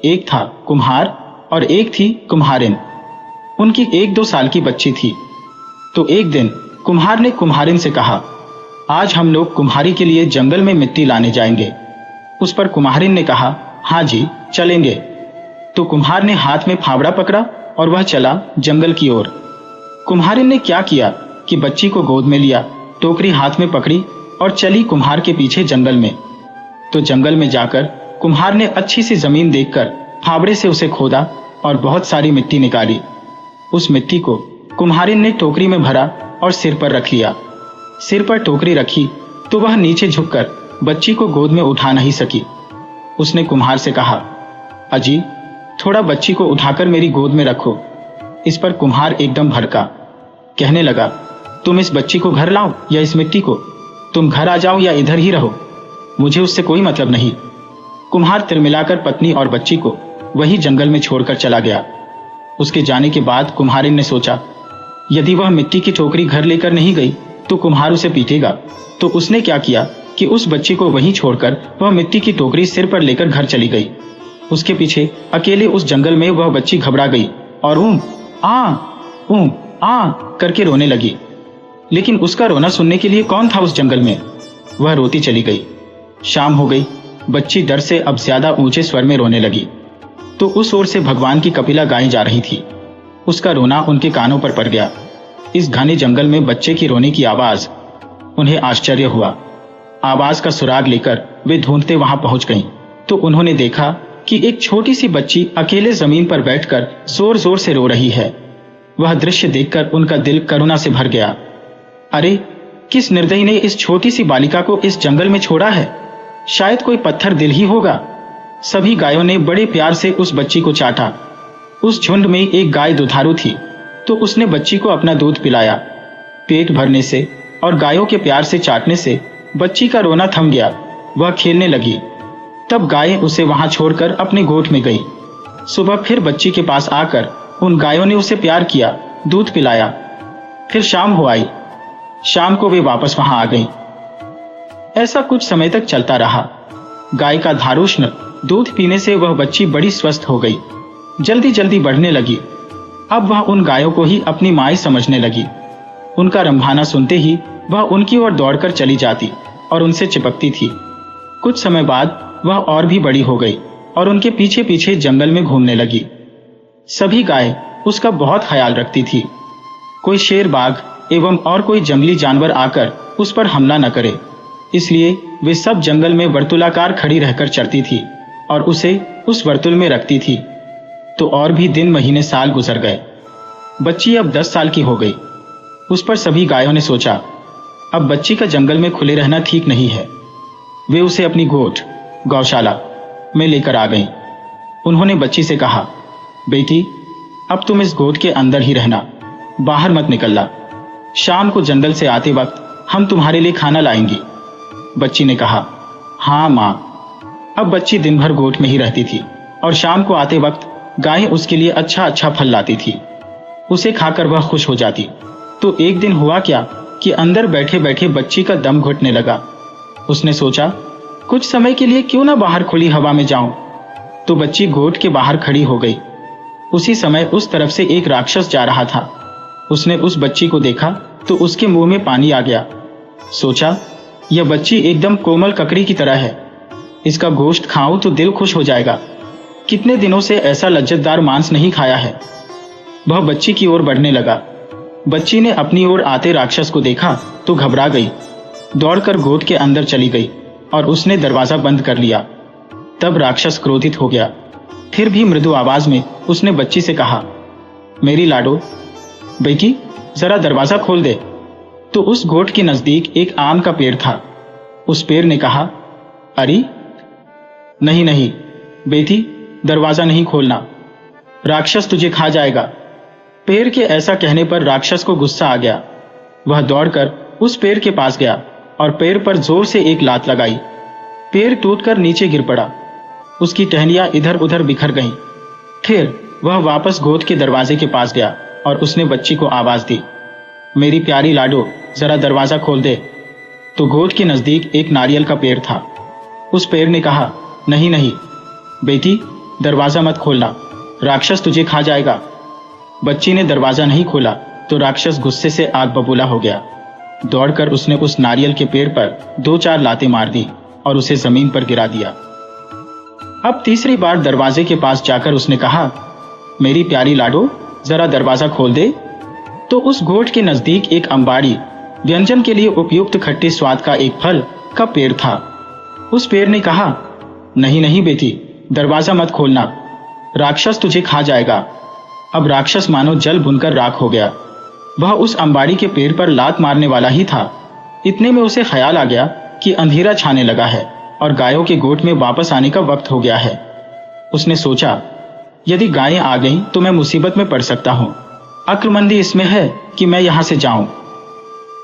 एक था कुम्हार और एक थी कुम्हारिन। उनकी 1-2 साल की बच्ची थी। तो एक दिन कुम्हार ने कुम्हारिन से कहा, आज हम लोग कुम्हारी के लिए जंगल में मिट्टी लाने जाएंगे। उस पर कुम्हारिन ने कहा, हाँ जी चलेंगे। तो कुम्हार ने हाथ में फावड़ा पकड़ा और वह चला जंगल की ओर। कुम्हारिन ने क्या किया कि बच्ची को गोद में लिया, टोकरी हाथ में पकड़ी और चली कुम्हार के पीछे जंगल में। तो जंगल में जाकर कुम्हार ने अच्छी सी जमीन देखकर फावड़े से उसे खोदा और बहुत सारी मिट्टी निकाली। उस मिट्टी को कुम्हारिन ने टोकरी में भरा और सिर पर रख लिया। सिर पर टोकरी रखी तो वह नीचे झुककर बच्ची को गोद में उठा नहीं सकी। उसने कुम्हार से कहा, अजी थोड़ा बच्ची को उठाकर मेरी गोद में रखो। इस पर कुम्हार एकदम भड़का, कहने लगा, तुम इस बच्ची को घर लाओ या इस मिट्टी को, तुम घर आ जाओ या इधर ही रहो, मुझे उससे कोई मतलब नहीं। कुम्हार तिलमिलाकर पत्नी और बच्ची को वही जंगल में छोड़कर चला गया। उसके जाने के बाद कुम्हारिन ने सोचा, यदि वह मिट्टी की टोकरी घर लेकर नहीं गई तो कुम्हार उसे पीटेगा। तो उसने क्या किया कि उस बच्ची को वहीं छोड़कर वह मिट्टी की टोकरी सिर पर लेकर घर चली गई। उसके पीछे अकेले उस जंगल में वह बच्ची घबरा गई और ऊं आ करके रोने लगी। लेकिन उसका रोना सुनने के लिए कौन था उस जंगल में। वह रोती चली गई। शाम हो गई। बच्ची डर से अब ज्यादा ऊंचे स्वर में रोने लगी। तो उस ओर से भगवान की कपिला गाई जा रही थी। उसका रोना उनके कानों पर पड़ गया। इस घने जंगल में बच्चे की रोने की आवाज। उन्हें आश्चर्य हुआ। आवाज का सुराग लेकर वे ढूंढते वहां पहुंच गईं। तो उन्होंने देखा कि एक छोटी सी बच्ची अकेले जमीन पर बैठकर जोर जोर से रो रही है। वह दृश्य देखकर उनका दिल करुणा से भर गया। अरे, किस निर्दयी ने इस छोटी सी बालिका को इस जंगल में छोड़ा है। शायद कोई पत्थर दिल ही होगा। सभी गायों ने बड़े प्यार से उस बच्ची को चाटा। उस झुंड में एक गाय दुधारू थी, तो उसने बच्ची को अपना दूध पिलाया। पेट भरने से और गायों के प्यार से चाटने से बच्ची का रोना थम गया। वह खेलने लगी। तब गाय उसे वहां छोड़कर अपने गोठ में गई। सुबह फिर बच्ची के पास आकर उन गायों ने उसे प्यार किया, दूध पिलाया। फिर शाम हो आई। शाम को वे वापस वहां आ गईं। ऐसा कुछ समय तक चलता रहा। गाय का धारुष्ण दूध पीने से वह बच्ची बड़ी स्वस्थ हो गई, जल्दी जल्दी बढ़ने लगी। अब वह उन गायों को ही अपनी माई समझने लगी। उनका रंभाना सुनते ही वह उनकी ओर दौड़कर चली जाती और उनसे चिपकती थी। कुछ समय बाद वह और भी बड़ी हो गई और उनके पीछे पीछे जंगल में घूमने लगी। सभी गाय उसका बहुत ख्याल रखती थी। कोई शेर, बाघ एवं और कोई जंगली जानवर आकर उस पर हमला न करे, इसलिए वे सब जंगल में वर्तुलाकार खड़ी रहकर चरती थी और उसे उस वर्तुल में रखती थी। तो और भी दिन, महीने, साल गुजर गए। बच्ची अब 10 साल की हो गई। उस पर सभी गायों ने सोचा, अब बच्ची का जंगल में खुले रहना ठीक नहीं है। वे उसे अपनी गोठ, गौशाला में लेकर आ गईं। उन्होंने बच्ची से कहा, बेटी अब तुम इस गोठ के अंदर ही रहना, बाहर मत निकलना। शाम को जंगल से आते वक्त हम तुम्हारे लिए खाना लाएंगी। बच्ची ने कहा, हाँ माँ। अब बच्ची दिन भर गोठ में ही रहती थी और शाम को आते वक्त गाय उसके लिए अच्छा अच्छा फल लाती थी। उसे खाकर वह खुश हो जाती। तो एक दिन हुआ क्या कि अंदर बैठे बैठे बच्ची का दम घुटने लगा। उसने सोचा, कुछ समय के लिए क्यों ना बाहर खुली हवा में जाऊं। तो बच्ची गोठ के बाहर खड़ी हो गई। उसी समय उस तरफ से एक राक्षस जा रहा था। उसने उस बच्ची को देखा तो उसके मुंह में पानी आ गया। सोचा, यह बच्ची एकदम कोमल ककड़ी की तरह है, इसका गोश्त खाऊं तो दिल खुश हो जाएगा। कितने दिनों से ऐसा लज्जतदार मांस नहीं खाया है। वह बच्ची की ओर बढ़ने लगा। बच्ची ने अपनी ओर आते राक्षस को देखा तो घबरा गई, दौड़कर गोठ के अंदर चली गई और उसने दरवाजा बंद कर लिया। तब राक्षस क्रोधित हो गया। फिर भी मृदु आवाज में उसने बच्ची से कहा, मेरी लाडो बेटी, जरा दरवाजा खोल दे। तो उस गोठ के नजदीक एक आम का पेड़ था। उस पेड़ ने कहा, अरे नहीं नहीं बेटी, दरवाजा नहीं खोलना, राक्षस तुझे खा जाएगा। पेड़ के ऐसा कहने पर राक्षस को गुस्सा आ गया। वह दौड़कर उस पेड़ के पास गया और पेड़ पर जोर से एक लात लगाई। पेड़ टूटकर नीचे गिर पड़ा। उसकी टहनियां इधर उधर बिखर गईं। फिर वह वापस गोठ के दरवाजे के पास गया और उसने बच्ची को आवाज दी, मेरी प्यारी लाडो, जरा दरवाजा खोल दे। तो गोठ के नजदीक एक नारियल का पेड़ था। उस पेड़ ने कहा, नहीं नहीं बेटी, दरवाजा मत खोलना, राक्षस तुझे खा जाएगा। बच्ची ने दरवाजा नहीं खोला तो राक्षस गुस्से से आग बबूला हो गया। दौड़कर उसने उस नारियल के पेड़ पर 2-4 लातें मार दी और उसे जमीन पर गिरा दिया। अब तीसरी बार दरवाजे के पास जाकर उसने कहा, मेरी प्यारी लाडो, जरा दरवाजा खोल दे। तो उस गोठ के नजदीक एक अंबाड़ी, व्यंजन के लिए उपयुक्त खट्टे स्वाद का एक फल का पेड़ था। उस पेड़ ने कहा, नहीं नहीं बेटी, दरवाजा मत खोलना, राक्षस तुझे खा जाएगा। अब राक्षस मानो जल भुनकर राख हो गया। वह उस अंबाड़ी के पेड़ पर लात मारने वाला ही था। इतने में उसे ख्याल आ गया कि अंधेरा छाने लगा है और गायों के गोठ में वापस आने का वक्त हो गया है। उसने सोचा, यदि गायें आ गईं तो मैं मुसीबत में पड़ सकता हूं। अक्लमंदी इसमें है कि मैं यहां से जाऊं।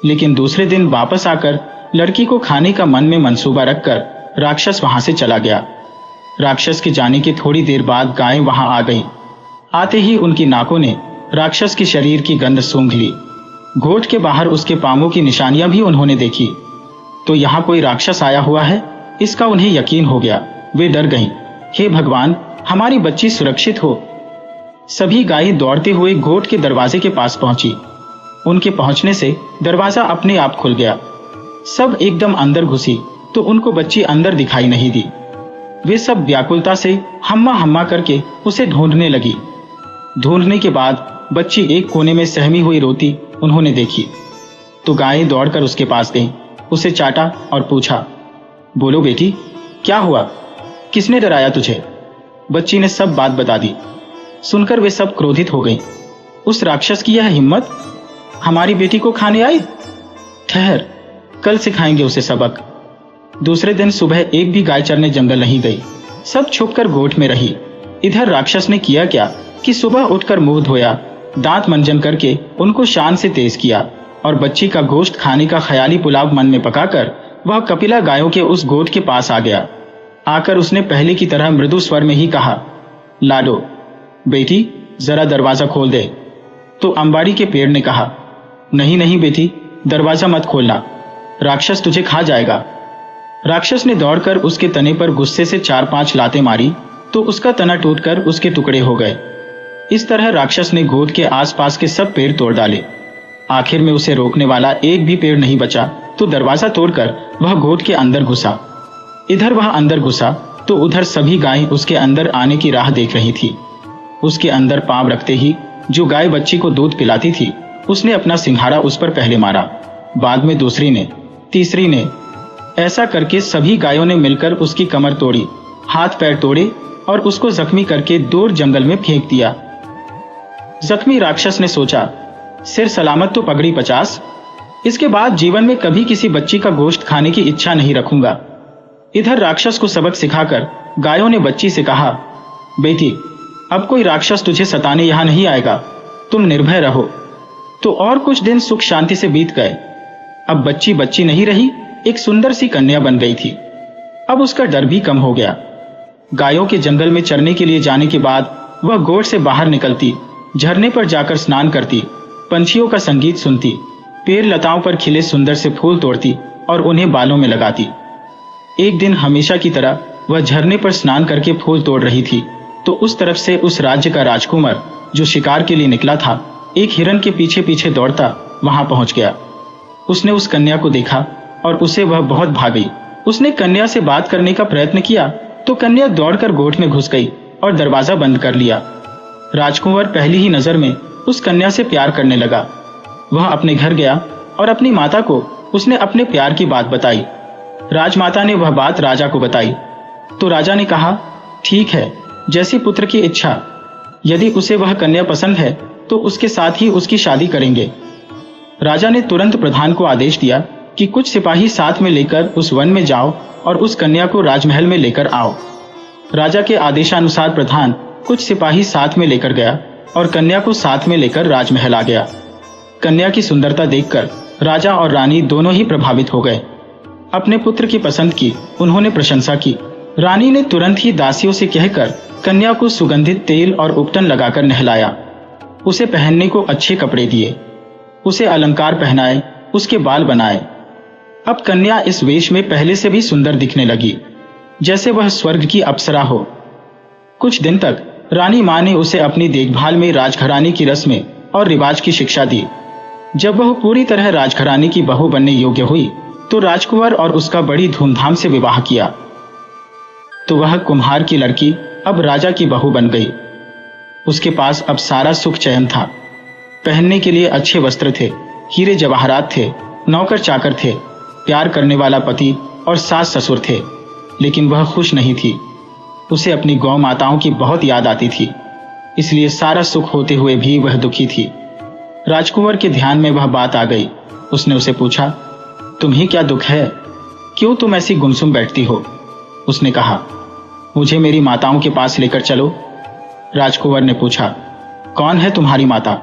लेकिन दूसरे दिन वापस आकर लड़की को खाने का मन में मंसूबा रखकर राक्षस वहां से चला गया। राक्षस के जाने के थोड़ी देर बाद गायें वहां आ गईं। आते ही उनकी नाकों ने राक्षस के शरीर की गंध सूंघ ली। गोठ के बाहर उसके पांवों की निशानियां भी उन्होंने देखी। तो यहाँ कोई राक्षस आया हुआ है, इसका उन्हें यकीन हो गया। वे डर गईं। हे भगवान, हमारी बच्ची सुरक्षित हो। सभी गायें दौड़ते हुए गोठ के दरवाजे के पास पहुंची। उनके पहुंचने से दरवाजा अपने आप खुल गया। सब एकदम अंदर घुसी तो उनको बच्ची अंदर दिखाई नहीं दी। वे सब व्याकुलता से हम्मा हम्मा करके उसे ढूंढने लगी। ढूंढने के बाद बच्ची एक कोने में सहमी हुई रोती उन्होंने देखी। तो गायें दौड़कर उसके पास गईं, उसे चाटा और पूछा, बोलो बेटी, क्या हुआ, किसने डराया तुझे? बच्ची ने सब बात बता दी। सुनकर वे सब क्रोधित हो गईं। उस राक्षस की यह हिम्मत, हमारी बेटी को खाने आई? ठहर, कल सिखाएंगे उसे सबक। दूसरे दिन सुबह एक भी गाय चरने जंगल नहीं गई। सब छुपकर गोठ में रही। इधर राक्षस ने किया क्या कि सुबह उठकर मुंह धोया, दांत मंजन करके उनको शान से तेज किया और बच्ची का गोश्त खाने का ख्याली पुलाव मन में पकाकर वह कपिला गायों के उस गोठ के पास आ गया। आकर उसने पहले की तरह मृदु स्वर में ही कहा, लाडो बेटी, जरा दरवाजा खोल दे। तो अंबाड़ी के पेड़ ने कहा, नहीं नहीं बेटी, दरवाजा मत खोलना, राक्षस तुझे खा जाएगा। राक्षस ने दौड़कर उसके तने पर गुस्से से 4-5 लातें मारी तो उसका तना टूटकर उसके टुकड़े हो गए। इस तरह राक्षस ने गोठ के आसपास के सब पेड़ तोड़ डाले। आखिर में उसे रोकने वाला एक भी पेड़ नहीं बचा तो दरवाजा तोड़कर वह गोठ के अंदर घुसा। इधर वह अंदर घुसा तो उधर सभी गायें उसके अंदर आने की राह देख रही थी। उसके अंदर पांव रखते ही जो गाय बच्ची को दूध पिलाती थी, उसने अपना सिंघाड़ा उस पर पहले मारा, बाद में दूसरी ने, तीसरी ने। ऐसा करके सभी गायों ने मिलकर उसकी कमर तोड़ी, हाथ पैर तोड़े और उसको जख्मी करके दूर जंगल में फेंक दिया। जख्मी राक्षस ने सोचा, सिर सलामत तो पगड़ी 50। इसके बाद जीवन में कभी किसी बच्ची का गोश्त खाने की इच्छा नहीं रखूंगा। इधर राक्षस को सबक सिखाकर गायों ने बच्ची से कहा, बेटी, अब कोई राक्षस तुझे सताने यहां नहीं आएगा, तुम निर्भय रहो। तो और कुछ दिन सुख शांति से बीत गए। अब बच्ची बच्ची नहीं रही, एक सुंदर सी कन्या बन गई थी। अब उसका डर भी कम हो गया। गायों के जंगल में चरने के लिए जाने के बाद वह गोठ से बाहर निकलती, झरने पर जाकर स्नान करती, पंछियों का संगीत सुनती, पेड़ लताओं पर खिले सुंदर से फूल तोड़ती और उन्हें बालों में लगाती। एक दिन हमेशा की तरह वह झरने पर स्नान करके फूल तोड़ रही थी तो उस तरफ से उस राज्य का राजकुमार जो शिकार के लिए निकला था, एक हिरन के पीछे पीछे दौड़ता वहां पहुंच गया। उसने उस कन्या को देखा और उसे वह बहुत भागी। उसने कन्या से बात करने का प्रयत्न किया तो कन्या दौड़कर गोठ में घुस गई और दरवाजा बंद कर लिया। राजकुंवर पहली ही नजर में उस कन्या से प्यार करने लगा। वह अपने घर गया और अपनी माता को उसने अपने प्यार की बात बताई। राजमाता ने वह बात राजा को बताई तो राजा ने कहा, ठीक है, जैसी पुत्र की इच्छा। यदि उसे वह कन्या पसंद है तो उसके साथ ही उसकी शादी करेंगे। राजा ने तुरंत प्रधान को आदेश दिया कि कुछ सिपाही साथ में लेकर उस वन में जाओ और उस कन्या को राजमहल में लेकर आओ। राजा के आदेशानुसार प्रधान कुछ सिपाही साथ में लेकर गया और कन्या को साथ में लेकर राजमहल आ गया। कन्या की सुंदरता देखकर राजा और रानी दोनों ही प्रभावित हो गए। अपने पुत्र की पसंद की उन्होंने प्रशंसा की। रानी ने तुरंत ही दासियों से कहकर कन्या को सुगंधित तेल और उपटन लगाकर नहलाया। उसे पहनने को अच्छे कपड़े दिए, उसे अलंकार पहनाए, उसके बाल बनाए। अब कन्या इस वेश में पहले से भी सुंदर दिखने लगी, जैसे वह स्वर्ग की अप्सरा हो। कुछ दिन तक रानी माँ ने उसे अपनी देखभाल में राजघराने की रस्में और रिवाज की शिक्षा दी। जब वह पूरी तरह राजघराने की बहू बनने योग्य हुई तो राजकुंवर और उसका बड़ी धूमधाम से विवाह किया। तो वह कुम्हार की लड़की अब राजा की बहू बन गई। उसके पास अब सारा सुख चैन था। पहनने के लिए अच्छे वस्त्र थे, हीरे जवाहरात थे, नौकर चाकर थे, प्यार करने वाला पति और सास ससुर थे। लेकिन वह खुश नहीं थी। उसे अपनी गौ माताओं की बहुत याद आती थी, इसलिए सारा सुख होते हुए भी वह दुखी थी। राजकुंवर के ध्यान में वह बात आ गई। उसने उसे पूछा, तुम्हें क्या दुख है? क्यों तुम ऐसी गुमसुम बैठती हो? उसने कहा, मुझे मेरी माताओं के पास लेकर चलो। राजकुंवर ने पूछा, कौन है तुम्हारी माता?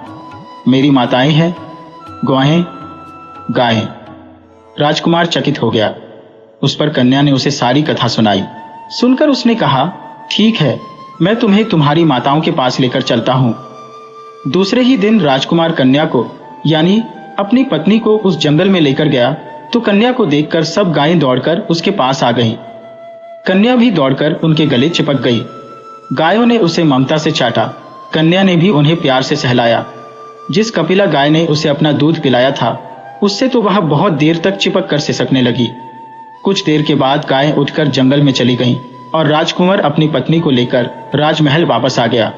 मेरी माताएं हैं, गौएं, गायें। राजकुमार चकित हो गया। उस पर कन्या ने उसे सारी कथा सुनाई। सुनकर उसने कहा, ठीक है, मैं तुम्हें तुम्हारी माताओं के पास लेकर चलता हूं। दूसरे ही दिन राजकुमार कन्या को यानी अपनी पत्नी को उस जंगल में लेकर गया तो कन्या को देखकर सब गायें दौड़कर उसके पास आ गईं। कन्या भी दौड़कर उनके गले चिपक गई। गायों ने उसे ममता से चाटा, कन्या ने भी उन्हें प्यार से सहलाया। जिस कपिला गाय ने उसे अपना दूध पिलाया था उससे तो वह बहुत देर तक चिपक कर सिसकने लगी। कुछ देर के बाद गायें उठकर जंगल में चली गईं और राजकुंवर अपनी पत्नी को लेकर राजमहल वापस आ गया।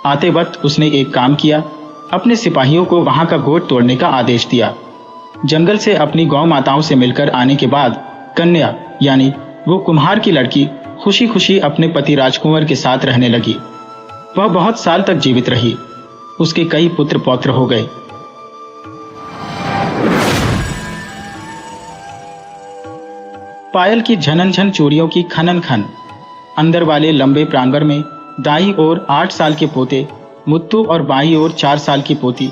आते वक्त उसने एक काम किया, अपने सिपाहियों को वहां का गोट तोड़ने का आदेश दिया। जंगल से अपनी गौ माताओं से मिलकर आने के बाद कन्या यानी वो कुम्हार की लड़की खुशी खुशी अपने पति राजकुंवर के साथ रहने लगी। वह बहुत साल तक जीवित रही। उसके कई पुत्र पौत्र हो गए। पायल की झनन झन चूड़ियों की खनन खन। अंदर वाले लंबे प्रांगण में दाईं ओर 8 साल के पोते मुत्तू और बाईं ओर 4 साल की पोती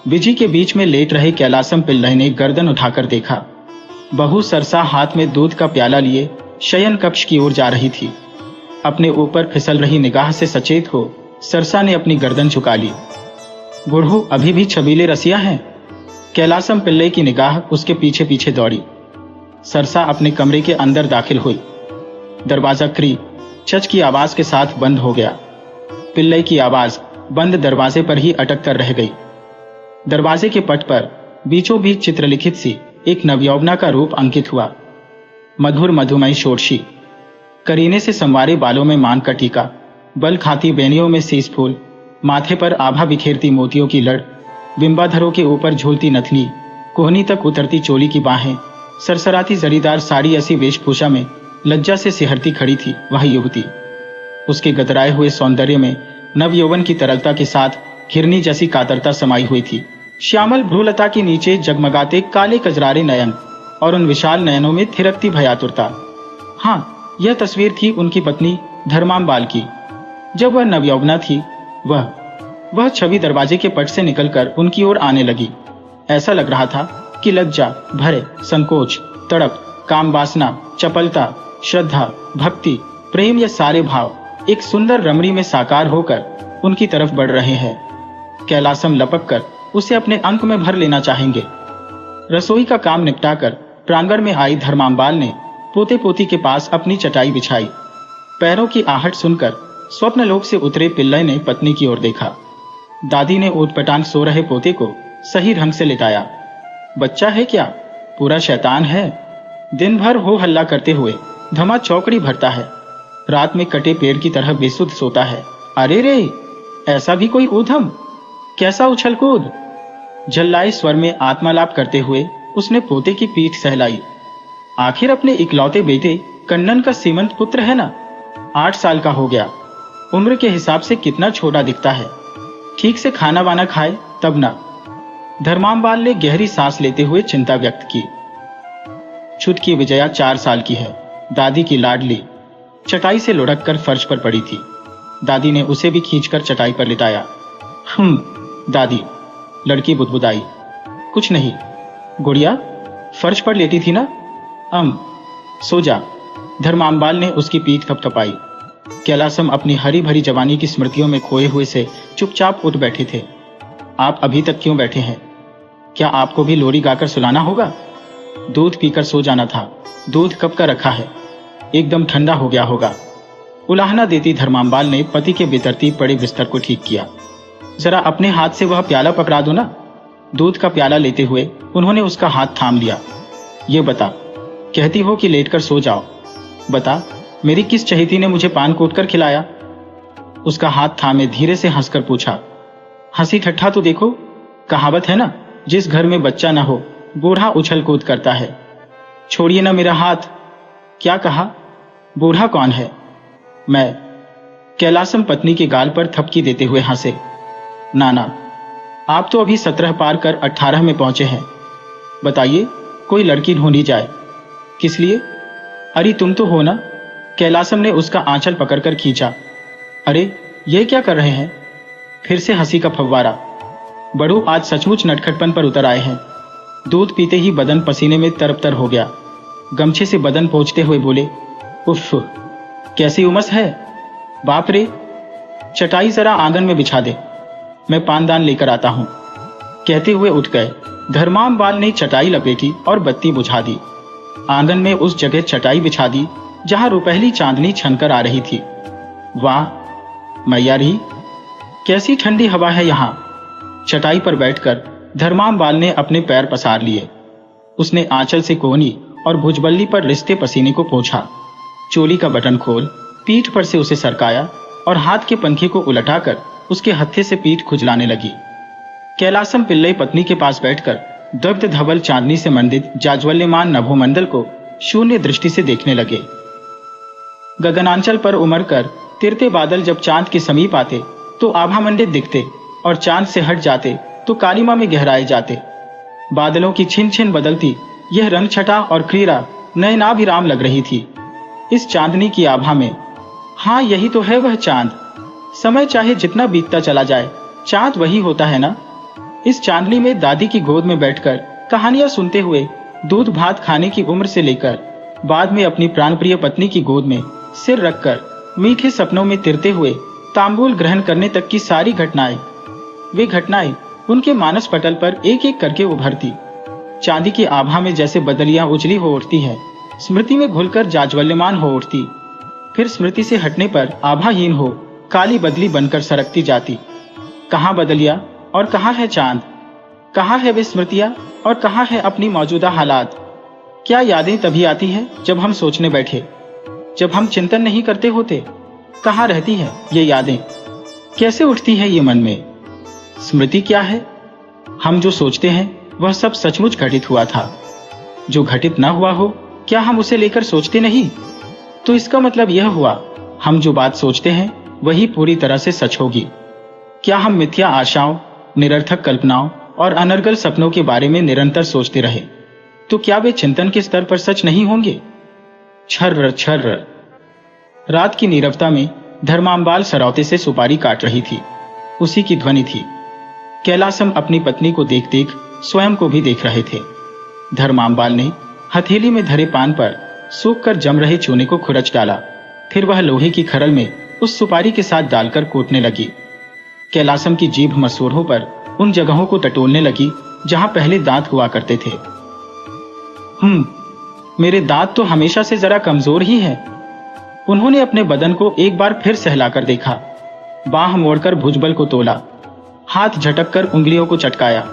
विजी के बीच में लेट रहे कैलासम पिल्लई ने गर्दन उठाकर देखा। बहू सरसा हाथ में दूध का प्याला लिए शयन कक्ष की ओर जा रही थी। अपने ऊपर फिसल रही निगाह से सचेत हो सरसा ने अपनी गर्दन झुका ली। बूढ़ू अभी भी छबीले रसिया हैं। कैलासम पिल्लई की निगाह उसके पीछे पीछे दौड़ी। सरसा अपने कमरे के अंदर दाखिल हुई। दरवाजा क्री चच की आवाज के साथ बंद हो गया। पिल्लई की आवाज बंद दरवाजे पर ही अटक कर रह गई। दरवाजे के पट पर बीचों बीच चित्रलिखित सी एक नवयौवना का रूप अंकित हुआ। मधुर मधुमयी शोरशी, करीने से संवारे बालों में मांग का टीका, बल खाती बेनियों में सीस फूल, माथे पर आभा बिखेरती मोतियों की लड़, बिंबाधरों के ऊपर झूलती नथनी, कोहनी तक उतरती चोली की बाहें, सरसराती जरीदार साड़ी ऐसी वेशभूषा में लज्जा से सिहरती खड़ी थी वह युवती। उसके गदराए हुए सौंदर्य में नव यौवन की तरलता के साथ हिरनी जैसी कातरता समाई हुई थी। श्यामल भ्रूलता के नीचे जगमगाते काले कजरारे नयन और उन विशाल नयनों में थिरकती भयातुरता। हाँ, यह तस्वीर थी उनकी पत्नी धर्मांबाल की। जब वह नवयौवना थी वह छवि दरवाजे के पट से निकलकर उनकी ओर आने लगी। ऐसा लग रहा था कि लज्जा, भय, संकोच, तड़प, काम वासना, चपलता, श्रद्धा, भक्ति, प्रेम ये सारे भाव एक सुंदर रमणी में साकार होकर उनकी तरफ बढ़ रहे हैं। कैलासम लपक कर उसे अपने अंक में भर लेना चाहेंगे। रसोई का काम निपटाकर प्रांगण में आई धर्मांबाल ने पोते पोती के पास अपनी चटाई बिछाई। पैरों की आहट सुनकर स्वप्नलोक से उतरे पिल्लई ने पत्नी की ओर देखा। दादी ने ऊटपटांग सो रहे पोते को सही ढंग से लिटाया। बच्चा है क्या? पूरा शैतान है। दिन भर हो हल्ला करते हुए धमा चौकड़ी भरता है। रात में कटे पेड़ की तरह बेसुध सोता है। अरे रे, ऐसा भी कोई ऊधम? कैसा उछल कूद! झल्लाए स्वर में आत्मालाप करते हुए उसने पोते की पीठ सहलाई। आखिर अपने इकलौते बेटे कन्नन का सीमंत पुत्र है ना। 8 साल का हो गया। उम्र के हिसाब से कितना छोटा दिखता है। ठीक से खाना वाना खाए तब ना। धर्मांबाल ने गहरी सांस लेते हुए चिंता व्यक्त की। छुटकी विजया 4 साल की है। दादी की लाडली चटाई से लुढ़क कर फर्श पर पड़ी थी। दादी ने उसे भी खींचकर चटाई पर लिटाया। दादी, लड़की बुदबुदाई। कुछ नहीं गुड़िया, फर्श पर लेटी थी ना। सो जा। धर्मांबाल ने उसकी पीठ थपथपाई। कैलासम अपनी हरी भरी जवानी की स्मृतियों में खोए हुए से चुपचाप उठ बैठे थे। आप अभी तक क्यों बैठे हैं? क्या आपको भी लोरी गाकर सुलाना होगा? दूध पीकर सो जाना था। दूध कब का रखा है? एकदम ठंडा हो गया होगा। उलाहना देती धर्माम्बाल ने पति के बेतरतीब पड़े बिस्तर को ठीक किया। जरा अपने हाथ से वह प्याला पकड़ा दो ना। दूध का प्याला लेते हुए उन्होंने उसका हाथ थाम लिया। ये बता, कहती हो कि लेटकर सो जाओ, बता मेरी किस चहेती ने मुझे पान कूट कर खिलाया? उसका हाथ थामे धीरे से हंसकर पूछा। हंसी ठट्ठा तो देखो, कहावत है ना, जिस घर में बच्चा ना हो बूढ़ा उछल कूद करता है। छोड़िए ना मेरा हाथ। क्या कहा? बूढ़ा कौन है? मैं। कैलासम पत्नी के गाल पर थपकी देते हुए हंसे। नाना, आप तो अभी 17 पार कर 18 में पहुंचे हैं। बताइए, कोई लड़की ढूंढी जाए। किस लिए? अरे तुम तो हो ना। कैलासम ने उसका आंचल पकड़कर खींचा। अरे ये क्या कर रहे हैं? फिर से हंसी का फव्वारा। बड़ू आज सचमुच नटखटपन पर उतर आए हैं। दूध पीते ही बदन पसीने में तरबतर हो गया। गमछे से बदन पोंछते हुए बोले, उफ, कैसी उमस है। बाप रे, चटाई जरा आंगन में बिछा दे, मैं पानदान लेकर आता हूं। कहते हुए उठ गए। धर्माम्बाल ने चटाई लपेटी और बत्ती बुझा दी। आंगन में उस जगह चटाई बिछा दी जहां रुपहली चांदनी छनकर आ रही थी। वाह मैया रही, कैसी ठंडी हवा है यहाँ। चटाई पर बैठकर धर्माम्बाल ने अपने पैर पसार लिए। उसने आंचल से कोहनी और भुजबल्ली पर रिश्ते पसीने को पोंछा। चोली का बटन खोल पीठ पर से उसे सरकाया और हाथ के पंखे को उलटाकर उसके हत्थे से पीठ खुजलाने लगी। कैलासम पिल्लई पत्नी के पास बैठकर दग्ध धवल चांदनी से मंडित जाज्वल्यमान नभोमंडल को शून्य दृष्टि से देखने लगे। गगनांचल पर उमड़ कर तिरते बादल जब चांद के समीप आते तो आभामंडित दिखते और चांद से हट जाते तो कालिमा में गहराए जाते। बादलों की छिन छिन बदलती यह रंग छटा और क्रीड़ा नयनाभिराम लग रही थी इस चांदनी की आभा में। हाँ, यही तो है वह चांद। समय चाहे जितना बीतता चला जाए, चांद वही होता है ना। इस चांदनी में दादी की गोद में बैठकर कहानियां सुनते हुए, दूध भात खाने की उम्र से लेकर बाद में अपनी प्राणप्रिय पत्नी की गोद में सिर रखकर मीठे सपनों में तिरते हुए तांबूल ग्रहण करने तक की सारी घटनाएं, वे घटनाएं उनके मानस पटल पर एक एक करके उभरती। चांदी की आभा में जैसे बदलियां उजली हो उठती है, स्मृति में घुलकर जाज्वल्यमान हो उठती, फिर स्मृति से हटने पर आभाहीन हो काली बदली बनकर सरकती जाती। कहाँ बदलिया और कहाँ है चांद? कहाँ है वे स्मृतियां और कहाँ है अपनी मौजूदा हालात? क्या यादें तभी आती है जब हम सोचने बैठे, जब हम चिंतन नहीं करते होते? कहाँ रहती है ये यादें? कैसे उठती है ये मन में? स्मृति क्या है? हम जो सोचते हैं वह सब सचमुच घटित हुआ था। जो घटित न हुआ हो, क्या हम उसे लेकर सोचते नहीं? तो इसका मतलब यह हुआ, हम जो बात सोचते हैं वही पूरी तरह से सच होगी। क्या हम मिथ्या आशाओं, निरर्थक कल्पनाओं और अनर्गल सपनों के बारे में निरंतर सोचते रहे तो क्या वे चिंतन के स्तर पर सच नहीं होंगे? छर्र छर्र। रात की नीरवता में धर्माम्बाल सरौते से सुपारी काट रही थी। उसी की ध्वनि थी। कैलासम अपनी पत्नी को देख देख स्वयं को भी देख रहे थे। धर्माम्बाल ने हथेली में धरे पान पर सूख कर जम रहे चूने को खुरच डाला। फिर वह लोहे की खरल में उस सुपारी के साथ डालकर कूटने लगी। कैलासम की जीभ मसूड़ों पर उन जगहों को टटोलने लगी जहां पहले दांत हुआ करते थे। मेरे दांत तो हमेशा से जरा कमजोर ही है। उन्होंने अपने बदन को एक बार फिर सहलाकर देखा। बाह मोड़कर भुजबल को तोला, हाथ झटककर उंगलियों को चटकाया।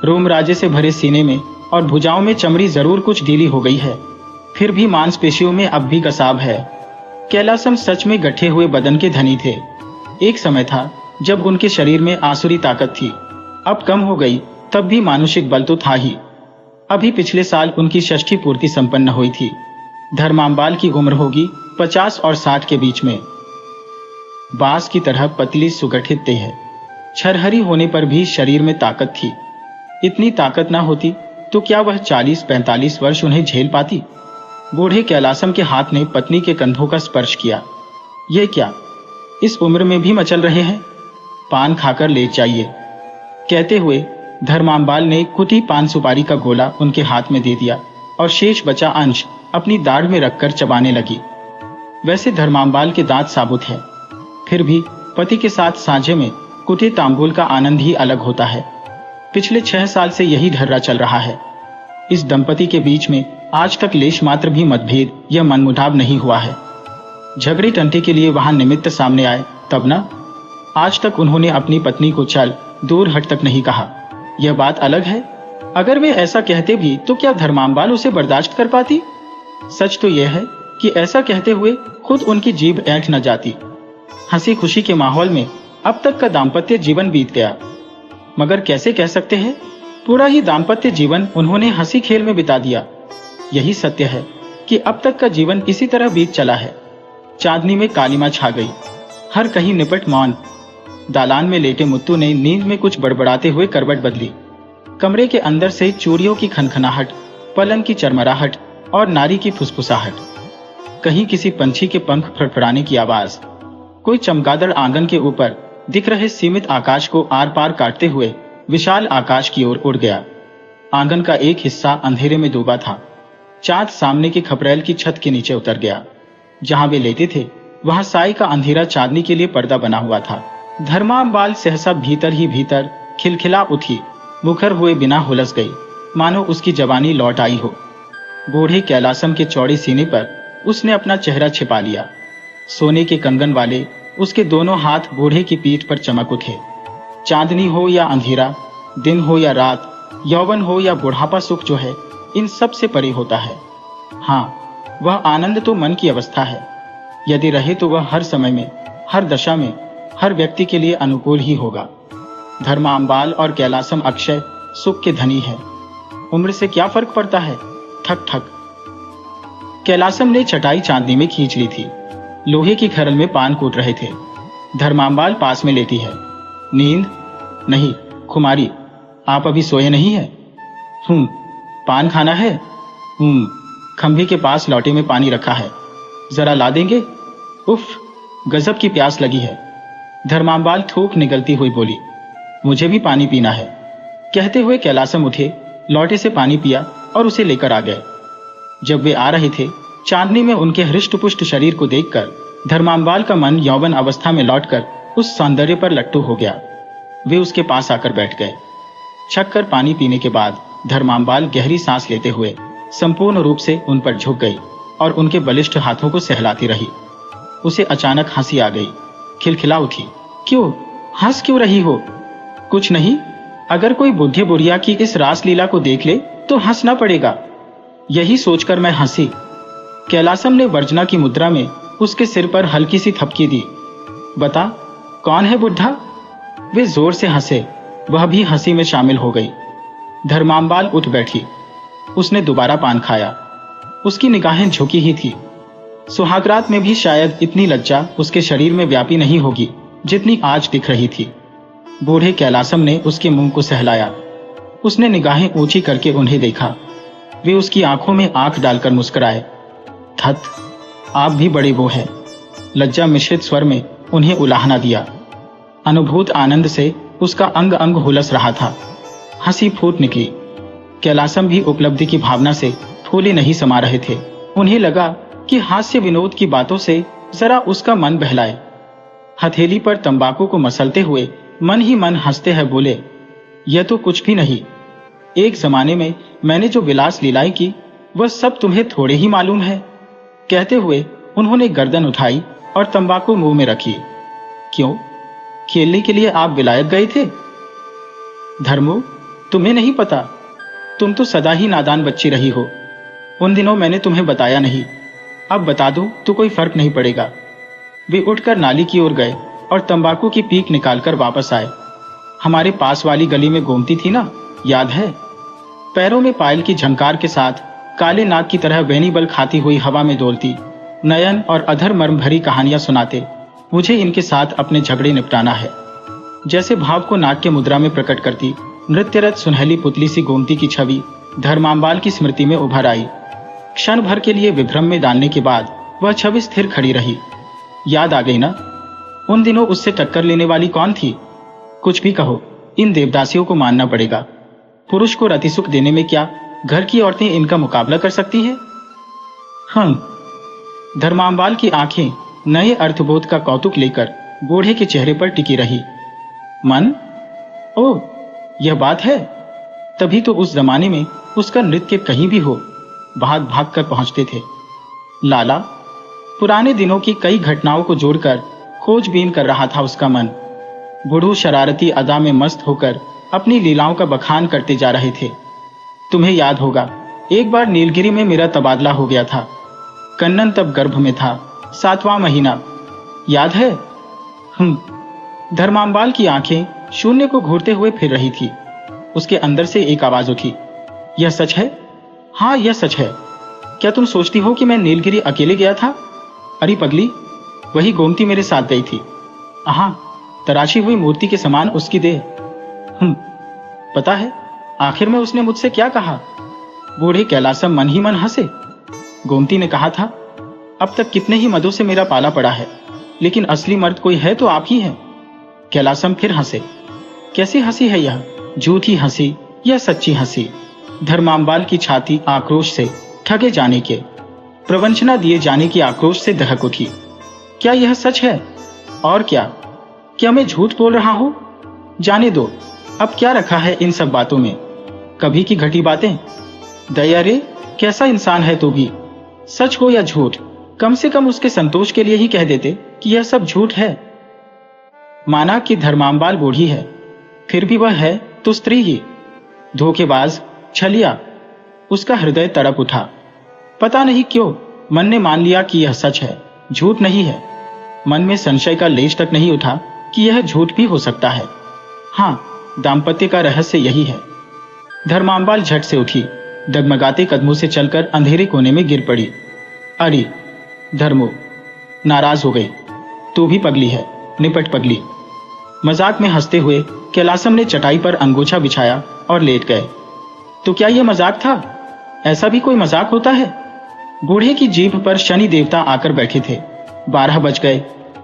रोमराजे से भरे सीने में और भुजाओं में चमड़ी जरूर कुछ ढीली हो गई है, फिर भी मांसपेशियों में अब भी कसाब है। कैलासम सच में गठे हुए बदन के धनी थे। एक समय था जब उनके शरीर में आसुरी ताकत थी, अब कम हो गई, तब भी मानुषिक बल तो था ही। अभी पिछले साल उनकी षष्ठी पूर्ति संपन्न हुई थी। धर्माम्बाल की उम्र होगी 50 और 60 के बीच में। बांस की तरह पतली सुगठित देह, छरहरी होने पर भी शरीर में ताकत थी। इतनी ताकत ना होती तो क्या वह 40-45 वर्ष उन्हें झेल पाती? बूढ़े कैलासम के हाथ ने पत्नी के कंधों का स्पर्श किया। ये क्या, इस उम्र में भी मचल रहे हैं? पान खाकर ले जाइए। कहते हुए धर्माम्बाल ने कुटी पान सुपारी का गोला उनके हाथ में दे दिया और शेष बचा अंश अपनी दाढ़ में रखकर चबाने लगी। वैसे धर्माम्बाल के दांत साबुत है, फिर भी पति के साथ साझे में कुटे तांबूल का आनंद ही अलग होता है। पिछले 6 साल से यही ढर्रा चल रहा है। इस दंपति के बीच में आज तक लेश मात्र भी मतभेद या मनमुटाव नहीं हुआ है। झगड़े टंटे के लिए वहां निमित्त सामने आए तब ना। आज तक उन्होंने अपनी पत्नी को चल दूर हट तक नहीं कहा। यह बात अलग है। अगर वे ऐसा कहते भी तो क्या धर्मांबाल उसे बर्दाश्त कर पाती? सच तो यह है कि ऐसा कहते हुए खुद उनकी जीभ ऐंठ न जाती। हंसी खुशी के माहौल में अब तक का दाम्पत्य जीवन बीत गया। मगर कैसे कह सकते हैं, पूरा ही दाम्पत्य जीवन उन्होंने हंसी खेल में बिता दिया। यही सत्य है कि अब तक का जीवन इसी तरह बीत चला है। चांदनी में कालिमा छा गई, हर कहीं निपट मौन। दालान में लेटे मुत्तू ने नींद में कुछ बड़बड़ाते हुए करवट बदली। कमरे के अंदर से चूड़ियों की खनखनाहट, पलंग की चरमराहट और नारी की फुसफुसाहट, कहीं किसी पंछी के पंख फड़फड़ाने की आवाज। कोई चमगादड़ आंगन के ऊपर दिख रहे सीमित आकाश को आर पार काटते हुए विशाल आकाश की ओर उड़ गया। आंगन का एक हिस्सा अंधेरे में डूबा था। चांद सामने की खपरेल की छत के नीचे उतर गया। जहां वे लेटे थे वहां साई का अंधेरा चांदनी के लिए पर्दा बना हुआ था। धर्मांबाल सहसा भीतर ही भीतर खिलखिला उठी, मुखर हुए बिना हुलस गई, मानो उसकी जवानी लौट आई हो। बूढ़े कैलासम के चौड़े सीने पर उसने अपना चेहरा छिपा लिया। सोने के कंगन वाले उसके दोनों हाथ बूढ़े की पीठ पर चमक उठे। चांदनी हो या अंधेरा, दिन हो या रात, यौवन हो या बुढ़ापा, सुख जो है इन सब से परे होता है। हाँ, वह आनंद तो मन की अवस्था है। यदि रहे तो वह हर समय में, हर दशा में, हर व्यक्ति के लिए अनुकूल ही होगा। धर्मांबाल और कैलासम अक्षय सुख के धनी है। उम्र से क्या फर्क पड़ता है। ठक ठक। कैलासम ने चटाई चांदनी में खींच ली थी। लोहे की खरल में पान कूट रहे थे। धर्मांबाल पास में लेटी है। नींद नहीं, खुमारी। आप अभी सोए नहीं है? पान खाना है? खंभे के पास लौटे में पानी रखा है, जरा ला देंगे? उफ, गजब की प्यास लगी है। धर्मांबाल थूक निगलती हुई बोली, मुझे भी पानी पीना है। कहते हुए कैलासम उठे, लौटे से पानी पिया और उसे लेकर आ गए। जब वे आ रहे थे, चांदनी में उनके हृष्ट पुष्ट शरीर को देखकर धर्मांबाल का मन यौवन अवस्था में लौटकर उस सौंदर्य पर लट्टू हो गया। वे उसके पास आकर बैठ गए। छक कर पानी पीने के बाद धर्मांबाल गहरी सांस लेते हुए संपूर्ण रूप से उन पर झुक गई और उनके बलिष्ठ हाथों को सहलाती रही। उसे अचानक हंसी आ गई, खिलखिला उठी। क्यों हंस क्यों रही हो? कुछ नहीं, अगर कोई बुढ़ी बुढ़िया की इस रास लीला को देख ले तो हंसना पड़ेगा, यही सोचकर मैं हंसी। कैलासम ने वर्जना की मुद्रा में उसके सिर पर हल्की सी थपकी दी। बता, कौन है बुढ़ा? वे जोर से हंसे, वह भी हंसी में शामिल हो गई। धर्मांबाल उठ बैठी। उसने दोबारा पान खाया। उसकी निगाहें झुकी ही थी। सुहागरात में भी शायद इतनी लज्जा उसके शरीर में व्यापी नहीं होगी जितनी आज दिख रही थी। बूढ़े कैलासम ने उसके मुंह को सहलाया। उसने निगाहें ऊंची करके उन्हें देखा। वे उसकी आंखों में आंख डालकर मुस्कुराए। धत, आप भी बड़े वो है। लज्जा मिश्रित स्वर में उन्हें उलाहना दिया। अनुभूत आनंद से उसका अंग अंग हुलस रहा था। हंसी फूट निकली। कैलासम भी उपलब्धि की भावना से फूले नहीं समा रहे थे। उन्हें लगा कि हास्य विनोद की बातों से जरा उसका मन बहलाए। हथेली पर तंबाकू को मसलते हुए मन ही मन हंसते हैं बोले, यह तो कुछ भी नहीं। एक जमाने में मैंने जो विलास लीलाएं की वह सब तुम्हें थोड़े ही मालूम है। कहते हुए उन्होंने गर्दन उठाई और तंबाकू मुंह में रखी। क्यों, खेलने के लिए आप विलायत गए थे? धर्मो, तुम्हें नहीं पता, तुम तो सदा ही नादान बच्ची रही हो। उन दिनों मैंने तुम्हें बताया नहीं, अब बता दूं तो कोई फर्क नहीं पड़ेगा। वे उठकर नाली की ओर गए और तंबाकू की पीक निकालकर वापस आए। हमारे पास वाली गली में घूमती थी ना, याद है? पैरों में पायल की झंकार के साथ काले नाग की तरह वेणी बल खाती हुई हवा में डोलती, नयन और अधर मर्म भरी कहानियां सुनाते। मुझे इनके साथ अपने झगड़े निपटाना है। जैसे भाव को नाट्य मुद्रा में प्रकट करती नृत्यरत सुनहली पुतली सी गोमती की छवि धर्मांबाल की स्मृति में उभर आई। क्षण भर के लिए विभ्रम में डालने के बाद वह छवि स्थिर खड़ी रही। याद आ गई ना? उन दिनों उससे टक्कर लेने वाली कौन थी? कुछ भी कहो, इन देवदासियों को मानना पड़ेगा। पुरुष को रतिसुख देने में क्या घर की औरतें इनका मुकाबला कर सकती हैं? धर्मांबाल की आंखें नए अर्थबोध का कौतुक लेकर बूढ़े के चेहरे पर टिकी रही। मन? ओह, यह बात है। तभी तो उस जमाने में उसका नृत्य कहीं भी हो भाग भाग कर पहुंचते थे। लाला, पुराने दिनों की कई घटनाओं को जोड़कर खोजबीन कर रहा था उसका मन। बूढ़ू शरारती अदा में मस्त होकर अपनी लीलाओं का बखान करते जा रहे थे। तुम्हें याद होगा, एक बार नीलगिरी में मेरा तबादला हो गया था। कन्नन तब गर्भ में था, 7वां महीना। याद है? धर्मांबाल की आंखें शून्य को घूरते हुए फिर रही थी। उसके अंदर से एक आवाज उठी, यह सच है? हाँ, यह सच है। क्या तुम सोचती हो कि मैं नीलगिरी अकेले गया था? अरे पगली, वही गोमती मेरे साथ गई थी। हाँ, तराशी हुई मूर्ति के समान उसकी देह। पता है आखिर में उसने मुझसे क्या कहा? बूढ़े कैलासम मन ही मन हंसे। गोमती ने कहा था, अब तक कितने ही मदों से मेरा पाला पड़ा है, लेकिन असली मर्द कोई है तो आप ही हैं। कैलासम फिर हंसे। कैसी हंसी है यह? झूठी हंसी या सच्ची हंसी? धर्मांबाल की छाती आक्रोश से, ठगे जाने के, प्रवंचना दिए जाने की आक्रोश से दहक उठी। क्या यह सच है? और क्या मैं झूठ बोल रहा हूं? जाने दो, अब क्या रखा है इन सब बातों में? कभी की घटी बातें। दया रे, कैसा इंसान है तू भी। सच हो या झूठ, कम से कम उसके संतोष के लिए ही कह देते कि यह सब झूठ है। माना कि धर्मांबाल बूढ़ी है, फिर भी वह है तो स्त्री ही। धोखेबाज, छलिया। उसका हृदय तड़प उठा। पता नहीं क्यों मन ने मान लिया कि यह सच है, झूठ नहीं है। मन में संशय का लेश तक नहीं उठा कि यह झूठ भी हो सकता है। हाँ, दाम्पत्य का रहस्य यही है। धर्मांबाल झट से उठी, डगमगाते कदमों से चलकर अंधेरे कोने में गिर पड़ी। अरे धर्मो, नाराज हो गई। तू भी पगली है, निपट पगली। मजाक में हंसते हुए कैलासम ने चटाई पर अंगोछा बिछाया और लेट गए। तो क्या यह मजाक था? ऐसा भी कोई मजाक होता है? बूढ़े की जीभ पर शनि देवता आकर बैठे थे। 12 बज गए।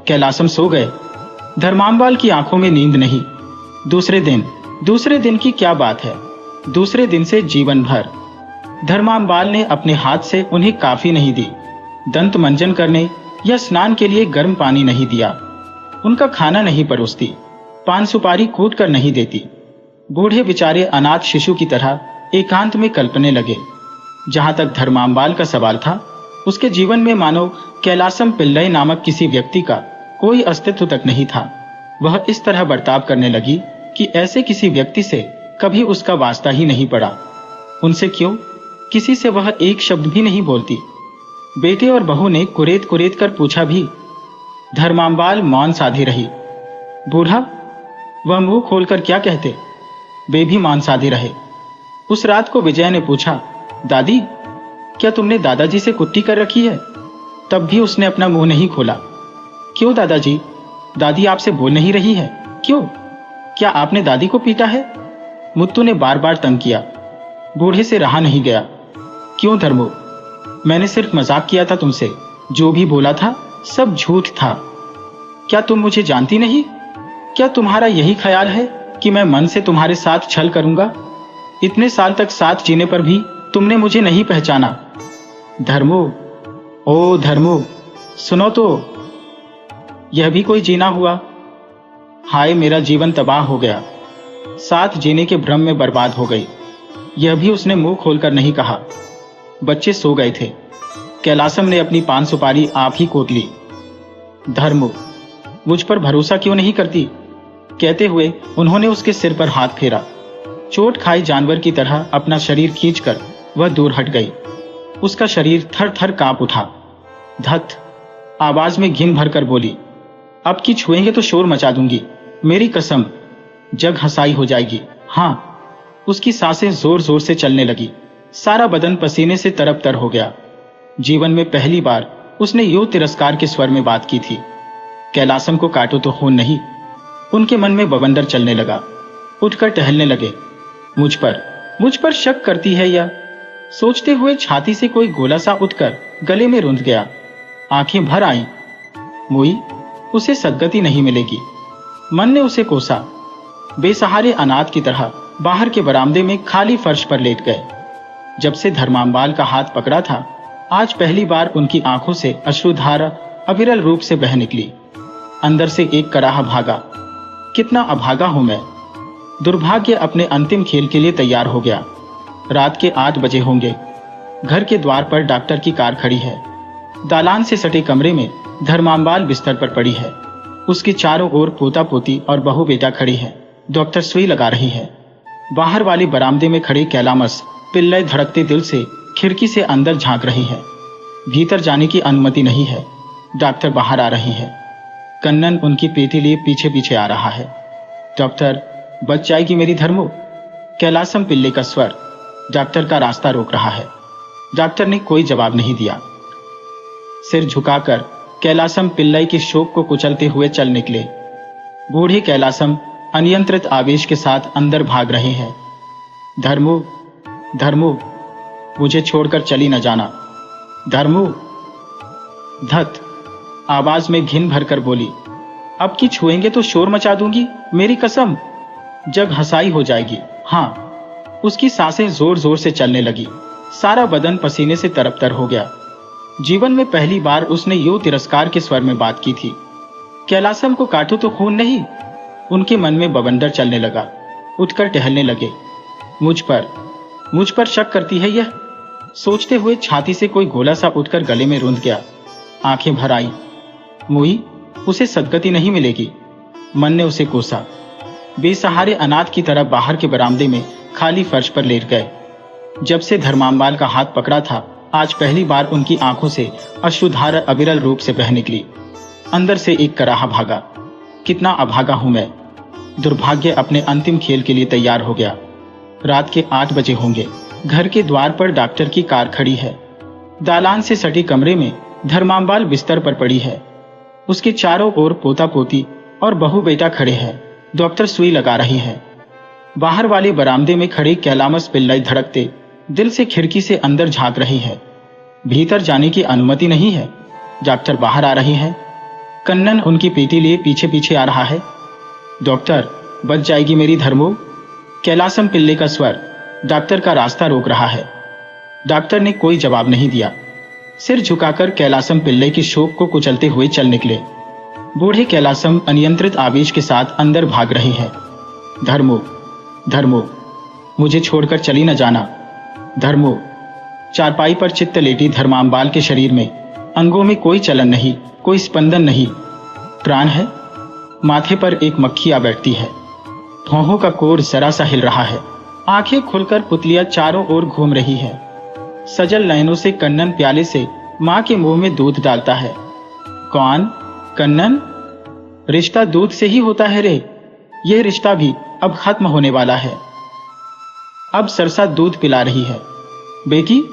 कैलासम सो गए। धर्मांबाल की आंखों में नींद नहीं। दूसरे दिन की क्या बात है, दूसरे दिन से जीवन भर। धर्मांबाल ने अपने हाथ से उन्हें काफी नहीं दी, दंत मंजन करने या स्नान के लिए गर्म पानी नहीं दिया, उनका खाना नहीं परोसती, पान सुपारी कूट कर नहीं देती। बूढ़े बेचारे अनाथ शिशु की तरह एकांत में कल्पने लगे। जहां तक धर्मांबाल का सवाल था, उसके जीवन में मानो कैलासम पिल्लई नामक किसी व्यक्ति का कोई अस्तित्व तक नहीं था। वह इस तरह बर्ताव करने लगी कि ऐसे किसी व्यक्ति से कभी उसका वास्ता ही नहीं पड़ा। उनसे क्यों किसी से वह एक शब्द भी नहीं बोलती। बेटे और बहू ने कुरेद कुरेद कर पूछा भी। धर्मांबाल मौन साधी रही। बूढ़ा, वह मुंह खोलकर क्या कहते? वे भी मौन साधे रहे। उस रात को विजय ने पूछा, दादी, क्या तुमने दादाजी से कुट्टी कर रखी है? तब भी उसने अपना मुंह नहीं खोला। क्यों दादाजी? दादी आपसे बोल नहीं रही है, क्यों? क्या आपने दादी को पीटा है? मुत्तू ने बार बार तंग किया। बूढ़े से रहा नहीं गया। क्यों धर्मो? मैंने सिर्फ मजाक किया था तुमसे, जो भी बोला था सब झूठ था। क्या तुम मुझे जानती नहीं? क्या तुम्हारा यही ख्याल है कि मैं मन से तुम्हारे साथ छल करूंगा? इतने साल तक साथ जीने पर भी तुमने मुझे नहीं पहचाना। धर्मो, ओ धर्मो, सुनो तो, यह भी कोई जीना हुआ? हाय, मेरा जीवन तबाह हो गया, साथ जीने के भ्रम में बर्बाद हो गई। यह भी उसने मुंह खोलकर नहीं कहा। बच्चे सो गए थे। कैलासम ने अपनी पान सुपारी आप ही कोट ली। धर्मो, मुझ पर भरोसा क्यों नहीं करती? कहते हुए उन्होंने उसके सिर पर हाथ फेरा। चोट खाए जानवर की तरह अपना शरीर खींचकर वह दूर हट गई। उसका शरीर थर थर कांप उठा। धत, आवाज में घिन भरकर बोली, अब की छुएंगे तो शोर मचा दूंगी, मेरी कसम। जग हंसाई हो जाएगी। हाँ, उसकी सांसें जोर जोर से चलने लगी। सारा बदन पसीने से तरबतर हो गया। जीवन में पहली बार उसने यूं तिरस्कार के स्वर में बात की थी। कैलासम को काटो तो खून नहीं। उनके मन में बवंडर चलने लगा। उठकर टहलने लगे। मुझ पर शक करती है या? सोचते हुए छाती से कोई गोला सा उठकर गले में रुंध गया। आंखें भर आईं। मुई, उसे सद्गति नहीं मिलेगी। मन ने उसे कोसा। बेसहारे अनाथ की तरह बाहर के बरामदे में खाली फर्श पर लेट गए। जब से धर्मांबाल का हाथ पकड़ा था, आज पहली बार उनकी आंखों से अश्रुधारा अविरल रूप से बह निकली। अंदर से एक कराह भागा। कितना अभागा हूं मैं। दुर्भाग्य अपने अंतिम खेल के लिए तैयार हो गया। रात के 8 बजे होंगे। घर के द्वार पर डॉक्टर की कार खड़ी है। दालान से सटे कमरे में धर्मांबाल बिस्तर पर पड़ी है। उसके चारों ओर पोता पोती और बहू बेटा खड़ी है। डॉक्टर सुई लगा रही है। बाहर वाले बरामदे में खड़े कैलामस पिल्लई धड़कते दिल से खिड़की से अंदर झांक रही है। भीतर जाने की अनुमति नहीं है। डॉक्टर बाहर आ रही है। कन्नन उनकी पेटी लिए पीछे पीछे आ रहा है। डॉक्टर, बच जाएगी मेरी धर्मो। कैलासम पिल्ले का स्वर डॉक्टर का रास्ता रोक रहा है। डॉक्टर ने कोई जवाब नहीं दिया। सिर झुकाकर कैलासम पिल्लई के शोक को कुचलते हुए चल निकले। बूढ़े कैलासम अनियंत्रित आवेश के साथ अंदर भाग रहे हैं। धर्मो, धर्मो, मुझे छोड़कर चली न जाना। धर्मो। धत आवाज में घिन भरकर बोली, अब की छुएंगे तो शोर मचा दूंगी, मेरी कसम। जग हंसाई हो जाएगी। हाँ। उसकी सांसें जोर जोर से चलने लगी। सारा बदन पसीने से तरबतर हो गया। जीवन में पहली बार उसने यूं तिरस्कार के स्वर में बात की थी। कैलासम को काटो तो खून नहीं। उनके मन में बवंडर चलने लगा। उठकर टहलने लगे। मुझ पर शक करती है यह, सोचते हुए छाती से कोई गोला सा उठकर गले में रुंध गया। आंखें भर आई। मुई, उसे सदगति नहीं मिलेगी। मन ने उसे कोसा। बेसहारे अनाथ की तरह बाहर के बरामदे में खाली फर्श पर लेट गए। जब से धर्मांबाल का हाथ पकड़ा था, आज पहली बार उनकी आंखों से अश्रुधारा अविरल रूप से बह निकली। अंदर से एक कराहा भागा, कितना अभागा हूं मैं। दुर्भाग्य अपने अंतिम खेल के लिए तैयार हो गया। रात के 8 बजे होंगे। घर के द्वार पर डॉक्टर की कार खड़ी है। दालान से सटे कमरे में धर्मांबाल बिस्तर पर पड़ी है। उसके चारों ओर पोता पोती और बहू बेटा खड़े हैं। डॉक्टर सुई लगा रही है। बाहर वाले बरामदे में खड़े कैलामस पिल्लई धड़कते दिल से खिड़की से अंदर झांक रही है। भीतर जाने की अनुमति नहीं है। डॉक्टर बाहर आ रही है। कन्नन उनकी पेटी लिए पीछे पीछे आ रहा है। डॉक्टर, बच जाएगी मेरी धर्मो। कैलासम पिल्ले का स्वर डॉक्टर का रास्ता रोक रहा है। डॉक्टर ने कोई जवाब नहीं दिया। सिर झुकाकर कैलासम पिल्ले की शोक को कुचलते हुए चल निकले। बूढ़े कैलासम अनियंत्रित आवेश के साथ अंदर भाग रहे हैं। धर्मो, धर्मो, मुझे छोड़कर चली न जाना। धर्मो। चारपाई पर चित्त लेटी धर्मांबाल के शरीर में अंगों में कोई चलन नहीं, कोई स्पंदन नहीं। प्राण है। माथे पर एक मक्खी आ बैठती है। भौहों का कोर जरा सा हिल रहा है। आंखें खुलकर पुतलियां चारों ओर घूम रही है। सजल नयनों से कन्नन प्याले से मां के मुंह में दूध डालता है। कौन? कन्नन। रिश्ता दूध से ही होता है रे। यह रिश्ता भी अब खत्म होने वाला है। अब सरसा दूध पिला रही है। बेटी,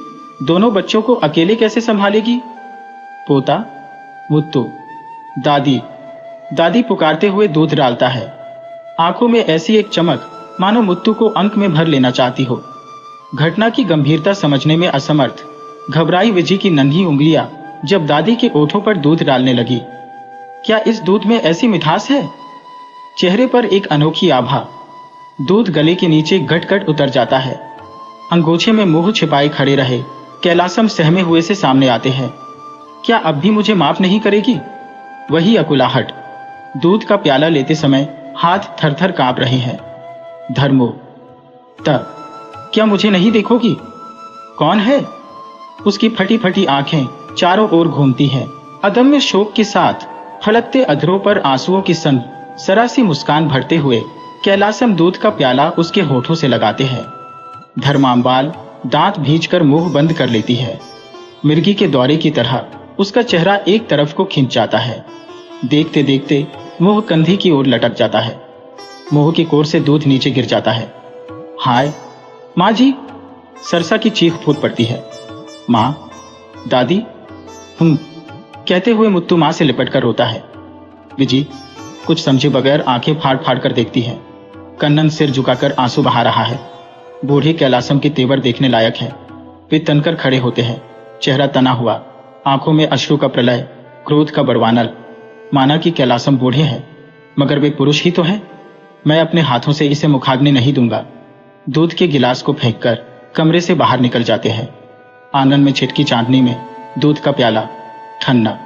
दोनों बच्चों को अकेले कैसे संभालेगी? पोता, मुत्तू। दादी। दादी पुकारते हुए दूध डालता है। आंखों में ऐसी एक चमक मानो मुत्तू को अंक में भर लेना चाहती हो। घटना की गंभीरता समझने में असमर्थ घबराई विजी की नन्ही उंगलियां जब दादी के ओठों पर दूध डालने लगी। क्या इस दूध में ऐसी मिठास है? चेहरे पर एक अनोखी आभा। दूध गले के नीचे घट-घट उतर जाता है। अंगोछे में मुंह छिपाए खड़े रहे कैलासम सहमे हुए से सामने आते हैं। क्या अब भी मुझे माफ नहीं करेगी? वही अकुलाहट। दूध का प्याला लेते समय हाथ थर-थर कांप रहे हैं। धर्मो। क्या मुझे नहीं देखोगी? कौन है? उसकी फटी फटी आंखें चारों ओर घूमती हैं। अदम्य शोक के साथ फलकते अधरों पर आंसुओं की संग सरासी मुस्कान भरते हुए कैलासम दूध का प्याला उसके होठों से लगाते हैं। धर्मांबाल दांत भींचकर मुंह बंद कर लेती है। मिर्गी के दौरे की तरह उसका चेहरा एक तरफ को खिंच जाता है। देखते देखते मुंह कंधी की ओर लटक जाता है। मुंह की कोर से दूध नीचे गिर जाता है। हाय माँ जी! सरसा की चीख फूट पड़ती है। माँ, दादी, कहते हुए मुत्तू माँ से लिपट कर रोता है। विजी कुछ समझे बगैर आंखें फाड़ फाड़ कर देखती है। कन्नन सिर झुकाकर आंसू बहा रहा है। बूढ़े कैलासम के तेवर देखने लायक है। वे तनकर खड़े होते हैं, चेहरा तना हुआ, आंखों में अश्रु का प्रलय, क्रोध का बरवानल। माना कि कैलासम बूढ़े हैं, मगर वे पुरुष ही तो हैं। मैं अपने हाथों से इसे मुखाग्नि नहीं दूंगा। दूध के गिलास को फेंककर कमरे से बाहर निकल जाते हैं। आंगन में छिटकी चांदनी में दूध का प्याला ठन्ना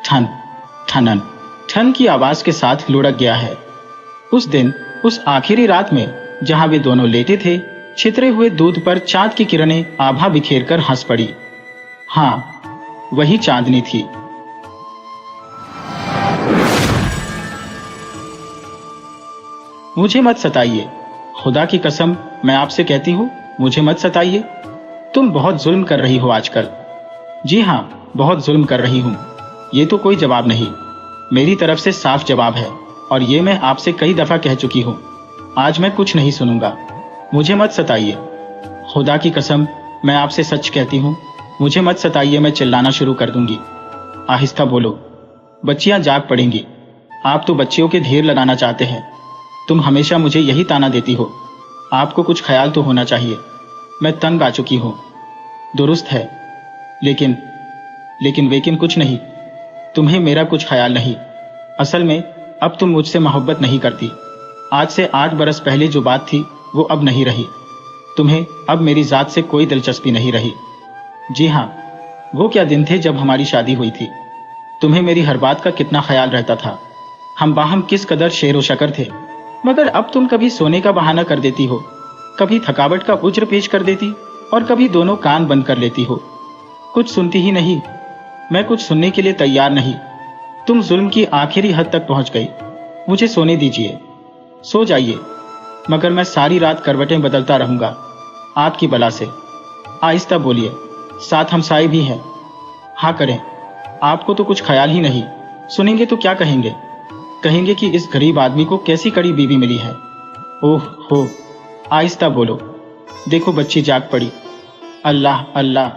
ठन ठनन ठन की आवाज के साथ लुढ़क गया है। उस दिन, उस आखिरी रात में जहां वे दोनों लेटे थे, छितरे हुए दूध पर चांद की किरणें आभा बिखेर कर हंस पड़ी। हाँ, वही चांदनी थी। मुझे मत सताइए, खुदा की कसम मैं आपसे कहती हूँ, मुझे मत सताइए। तुम बहुत जुल्म कर रही हो आजकल। जी हाँ, बहुत जुल्म कर रही हूँ। ये तो कोई जवाब नहीं, मेरी तरफ से साफ जवाब है, और ये मैं आपसे कई दफा कह चुकी हूँ। आज मैं कुछ नहीं सुनूंगा, मुझे मत सताइए। खुदा की कसम मैं आपसे सच कहती हूँ, मुझे मत सताइए, मैं चिल्लाना शुरू कर दूंगी। आहिस्ता बोलो, बच्चियां जाग पड़ेंगी। आप तो बच्चियों के ढेर लगाना चाहते हैं। तुम हमेशा मुझे यही ताना देती हो। आपको कुछ ख्याल तो होना चाहिए। मैं तंग आ चुकी हूँ। दुरुस्त है, लेकिन कुछ नहीं। तुम्हें मेरा कुछ ख्याल नहीं। असल में अब तुम मुझसे मोहब्बत नहीं करती। आज से 8 बरस पहले जो बात थी वो अब नहीं रही। तुम्हें अब मेरी जात से कोई दिलचस्पी नहीं रही। जी हाँ, वो क्या दिन थे जब हमारी शादी हुई थी। तुम्हें मेरी हर बात का कितना ख्याल रहता था। हम बाहम किस कदर शेर व शकर थे। मगर अब तुम कभी सोने का बहाना कर देती हो, कभी थकावट का उज्र पेश कर देती, और कभी दोनों कान बंद कर लेती हो। कुछ सुनती ही नहीं। मैं कुछ सुनने के लिए तैयार नहीं। तुम जुल्म की आखिरी हद तक पहुंच गई। मुझे सोने दीजिए, सो जाइए, मगर मैं सारी रात करवटें बदलता रहूंगा आपकी बला से। आहिस्ता बोलिए, साथ हमसाए भी हैं। हाँ करें। आपको तो कुछ ख्याल ही नहीं। सुनेंगे तो क्या कहेंगे? कहेंगे कि इस गरीब आदमी को कैसी कड़ी बीवी मिली है। ओह हो, आहिस्ता बोलो। देखो बच्ची जाग पड़ी। अल्लाह अल्लाह,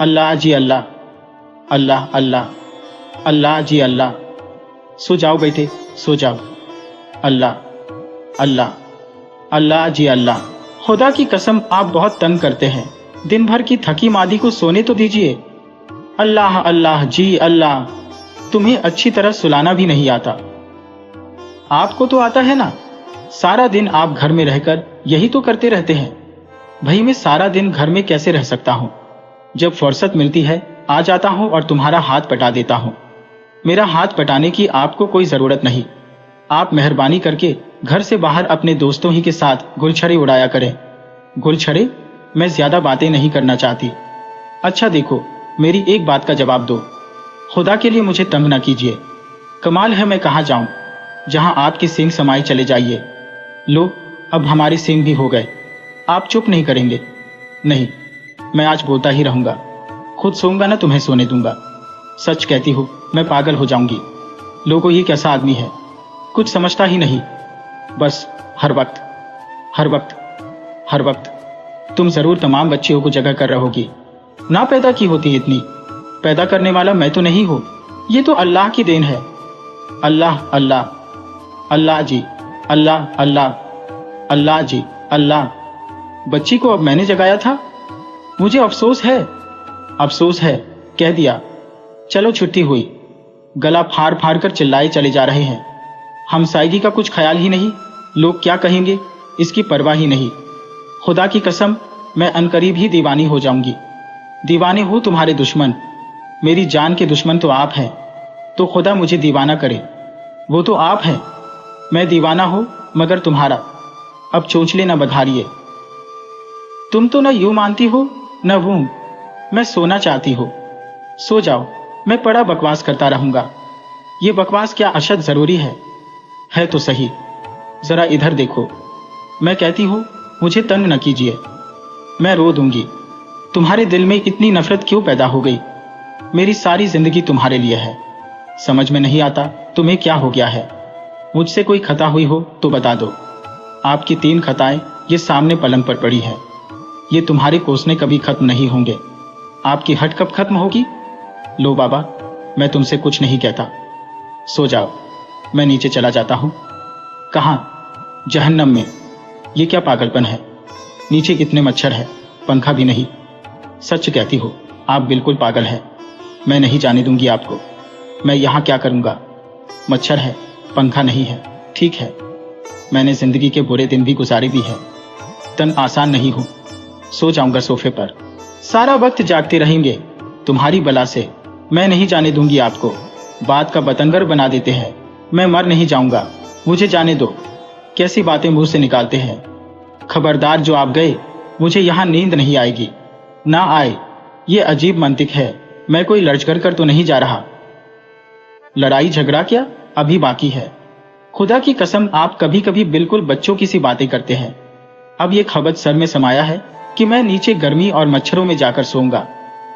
अल्लाह जी अल्लाह, अल्लाह अल्लाह, अल्लाह जी अल्लाह। सो जाओ बेटे, सो जाओ। अल्लाह अल्लाह, अल्लाह जी अल्लाह। खुदा की कसम आप बहुत तंग करते हैं। दिन भर की थकी मादी को सोने तो दीजिए। अल्लाह अल्लाह जी अल्लाह। तुम्हें अच्छी तरह सुलाना भी नहीं आता। आपको तो आता है ना। सारा दिन आप घर में रहकर यही तो करते रहते हैं। भाई मैं सारा दिन घर में कैसे रह सकता हूँ? जब फुर्सत मिलती है आ जाता हूँ और तुम्हारा हाथ पटा देता हूँ। मेरा हाथ पटाने की आपको कोई जरूरत नहीं। आप मेहरबानी करके घर से बाहर अपने दोस्तों ही के साथ गुलछड़े उड़ाया करें। गुलछड़े? मैं ज्यादा बातें नहीं करना चाहती। अच्छा देखो, मेरी एक बात का जवाब दो। खुदा के लिए मुझे तंग ना कीजिए। कमाल है, मैं कहाँ जाऊं? जहां आपके सींग समाये चले जाइए। लो, अब हमारे सींग भी हो गए। आप चुप नहीं करेंगे? नहीं, मैं आज बोलता ही रहूंगा। खुद सोऊंगा ना तुम्हें सोने दूंगा। सच कहती हूँ, मैं पागल हो जाऊंगी। लोगों, ये कैसा आदमी है, कुछ समझता ही नहीं। बस हर वक्त हर वक्त हर वक्त तुम जरूर तमाम बच्चियों को जगह कर रहोगी। ना पैदा की होती इतनी। पैदा करने वाला मैं तो नहीं हूं, ये तो अल्लाह की देन है। अल्लाह अल्लाह, अल्लाह जी अल्लाह, अल्लाह अल्लाह जी अल्लाह। बच्ची को अब मैंने जगाया था। मुझे अफसोस है, अफसोस है, कह दिया। चलो छुट्टी हुई। गला फाड़ फाड़ कर चिल्लाए चले जा रहे हैं। हमसायगी का कुछ ख्याल ही नहीं। लोग क्या कहेंगे इसकी परवाह ही नहीं। खुदा की कसम मैं अनकरीब ही दीवानी हो जाऊंगी। दीवाने हो तुम्हारे दुश्मन। मेरी जान के दुश्मन तो आप हैं। तो खुदा मुझे दीवाना करे। वो तो आप हैं। मैं दीवाना हो मगर तुम्हारा। अब चोंचले न बधारिए। तुम तो न यूं मानती हो न वो। मैं सोना चाहती हो, सो जाओ। मैं बड़ा बकवास करता रहूंगा। ये बकवास क्या अशद जरूरी है तो सही। जरा इधर देखो। मैं कहती हूँ मुझे तंग न कीजिए। मैं रो दूंगी। तुम्हारे दिल में इतनी नफरत क्यों पैदा हो गई? मेरी सारी जिंदगी तुम्हारे लिए है। समझ में नहीं आता तुम्हें क्या हो गया है। मुझसे कोई खता हुई हो तो बता दो। आपकी 3 खताएं ये सामने पलंग पर पड़ी है। ये तुम्हारे कोसने कभी खत्म नहीं होंगे। आपकी हट कब खत्म होगी? लो बाबा, मैं तुमसे कुछ नहीं कहता। सो जाओ। मैं नीचे चला जाता हूं। कहां? जहन्नम में। ये क्या पागलपन है? नीचे इतने मच्छर है, पंखा भी नहीं। सच कहती हो, आप बिल्कुल पागल है। मैं नहीं जाने दूंगी आपको। मैं यहां क्या करूंगा? मच्छर है, पंखा नहीं है। ठीक है, मैंने जिंदगी के बुरे दिन भी गुजारे भी है। तन आसान नहीं हूं। सो जाऊंगा सोफे पर। सारा वक्त जागते रहेंगे तुम्हारी बला से। मैं नहीं जाने दूंगी आपको। बात का बतंगर बना देते हैं। मैं मर नहीं जाऊंगा, मुझे जाने दो। कैसी बातें मुंह से निकालते हैं। खबरदार, जो आप गए मुझे यहां नींद नहीं आएगी। ना आए, ये अजीब मंतिक है। मैं कोई लड़झगड़ कर तो नहीं जा रहा। लड़ाई झगड़ा क्या, अभी बाकी है। खुदा की कसम, आप कभी कभी बिल्कुल बच्चों की सी बातें करते हैं। अब ये खबत सर में समाया है कि मैं नीचे गर्मी और मच्छरों में जाकर सोऊंगा।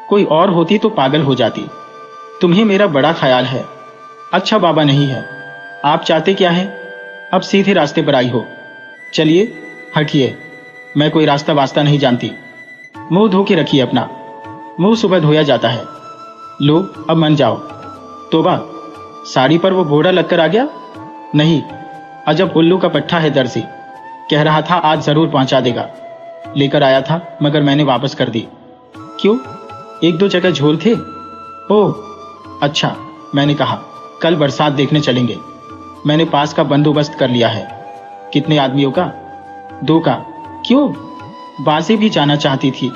कोई और होती तो पागल हो जाती। तुम्हें मेरा बड़ा ख्याल है। अच्छा बाबा नहीं है। आप चाहते क्या है? अब सीधे रास्ते पर आई हो। चलिए हटिए, मैं कोई रास्ता वास्ता नहीं जानती। मुंह धो के रखिए अपना, मुंह सुबह धोया जाता है। लो अब मन जाओ। तोबा, साड़ी पर वो घोड़ा लगकर आ गया? नहीं, अजब उल्लू का पट्टा है दर्जी। कह रहा था आज जरूर पहुंचा देगा। लेकर आया था मगर मैंने वापस कर दी। क्यों? एक दो जगह झोल थे। ओह अच्छा, मैंने कहा कल बरसात देखने चलेंगे। मैंने पास का बंदोबस्त कर लिया है। कितने आदमियों का? 2 का। क्यों? बाजी भी जाना चाहती थी।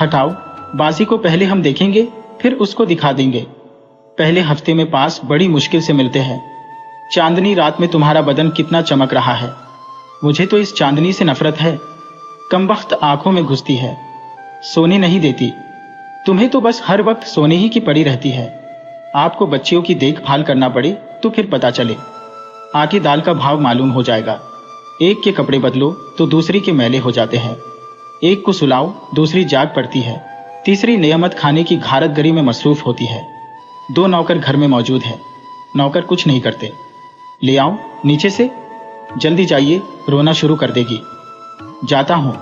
हटाओ, बाजी को पहले हम देखेंगे फिर उसको दिखा देंगे। पहले हफ्ते में पास बड़ी मुश्किल से मिलते हैं। चांदनी रात में तुम्हारा बदन कितना चमक रहा है। मुझे तो इस चांदनी से नफरत है। कमबख्त आंखों में घुसती है, सोने नहीं देती। तुम्हें तो बस हर वक्त सोने ही की पड़ी रहती है। आपको बच्चियों की देखभाल करना पड़े तो फिर पता चले। आटे दाल का भाव मालूम हो जाएगा। एक के कपड़े बदलो तो दूसरी के मैले हो जाते हैं। एक को सुलाओ, दूसरी जाग पड़ती है, तीसरी नियमत खाने की घारतगरी में मसरूफ होती है। 2 नौकर घर में मौजूद है। नौकर कुछ नहीं करते। ले आओ नीचे से, जल्दी जाइए, रोना शुरू कर देगी। जाता हूं,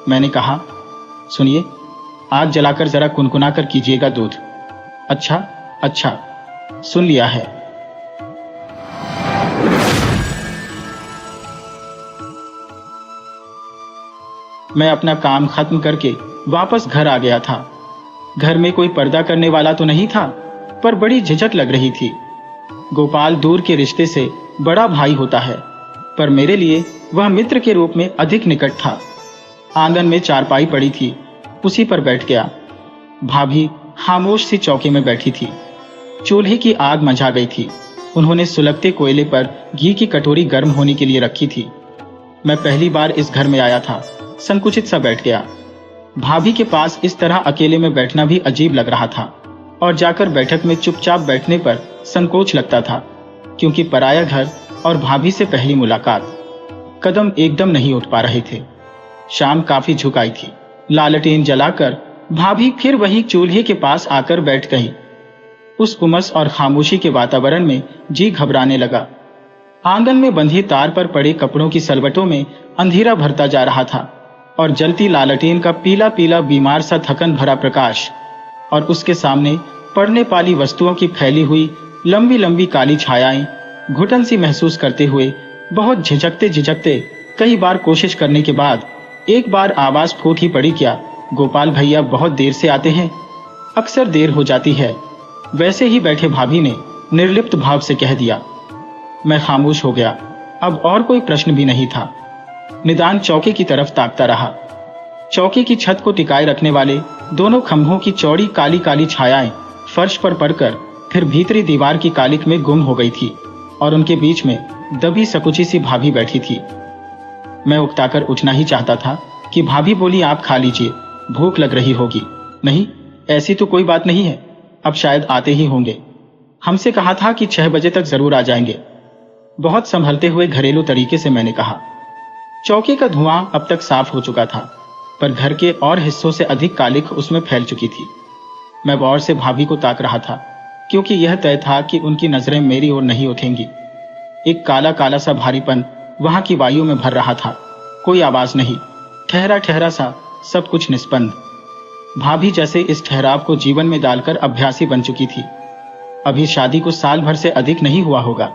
मैंने कहा। सुनिए, आग जलाकर जरा कुनकुना कर कीजिएगा दूध। अच्छा अच्छा, सुन लिया है। मैं अपना काम खत्म करके वापस घर आ गया था। घर में कोई पर्दा करने वाला तो नहीं था, पर बड़ी झिझक लग रही थी। गोपाल दूर के रिश्ते से बड़ा भाई होता है, पर मेरे लिए वह मित्र के रूप में अधिक निकट था। आंगन में चारपाई पड़ी थी, उसी पर बैठ गया। भाभी खामोश सी चौके में बैठी थी। चूल्हे की आग मंझा गई थी। उन्होंने सुलगते कोयले पर घी की कटोरी गर्म होने के लिए रखी थी। मैं पहली बार इस घर में आया था, संकुचित सा बैठ गया। भाभी के पास इस तरह अकेले में बैठना भी अजीब लग रहा था, और जाकर बैठक में चुपचाप बैठने पर संकोच लगता था, क्योंकि पराया घर और भाभी से पहली मुलाकात। कदम एकदम नहीं उठ पा रहे थे। शाम काफी झुक आई थी। लालटेन जलाकर भाभी फिर वही चूल्हे के पास आकर बैठ गई। उस उमस और खामोशी के वातावरण में जी घबराने लगा। आंगन में बंधी तार पर पड़े कपड़ों की सलवटों में अंधेरा भरता जा रहा था, और जलती लालटेन का पीला पीला बीमार सा थकन भरा प्रकाश, और उसके सामने पड़ने पाली वस्तुओं की फैली हुई लंबी लंबी काली छायाएं घुटन सी महसूस करते हुए बहुत झिझकते झिझकते कई बार कोशिश करने के बाद एक बार आवाज फूट ही पड़ी, क्या गोपाल भैया बहुत देर से आते हैं? अक्सर देर हो जाती है। वैसे ही बैठे भाभी ने निर्लिप्त भाव से कह दिया। मैं खामोश हो गया। अब और कोई प्रश्न भी नहीं था। निदान चौके की तरफ ताकता रहा। चौके की छत को टिकाए रखने वाले दोनों खंभों की चौड़ी काली काली छायाएं फर्श पर पड़कर फिर भीतरी दीवार की कालिक में गुम हो गई थी, और उनके बीच में दबी सकुची सी भाभी बैठी थी। मैं उकताकर उठना ही चाहता था कि भाभी बोली, आप खा लीजिए, भूख लग रही होगी। नहीं, ऐसी तो कोई बात नहीं है, अब शायद आते ही होंगे। हमसे कहा था कि 6 बजे तक जरूर आ जाएंगे। बहुत संभलते हुए घरेलू तरीके से मैंने कहा। चौके का धुआं अब तक साफ हो चुका था, पर घर के और हिस्सों से अधिक कालिख उसमें फैल चुकी थी। मैं गौर से भाभी को ताक रहा था, क्योंकि यह तय था कि उनकी नजरें मेरी ओर नहीं उठेंगी। एक काला काला सा भारीपन वहां की वायु में भर रहा था। कोई आवाज नहीं, ठहरा ठहरा सा सब कुछ निस्पंद। भाभी जैसे इस ठहराव को जीवन में डालकर अभ्यासी बन चुकी थी। अभी शादी को साल भर से अधिक नहीं हुआ होगा,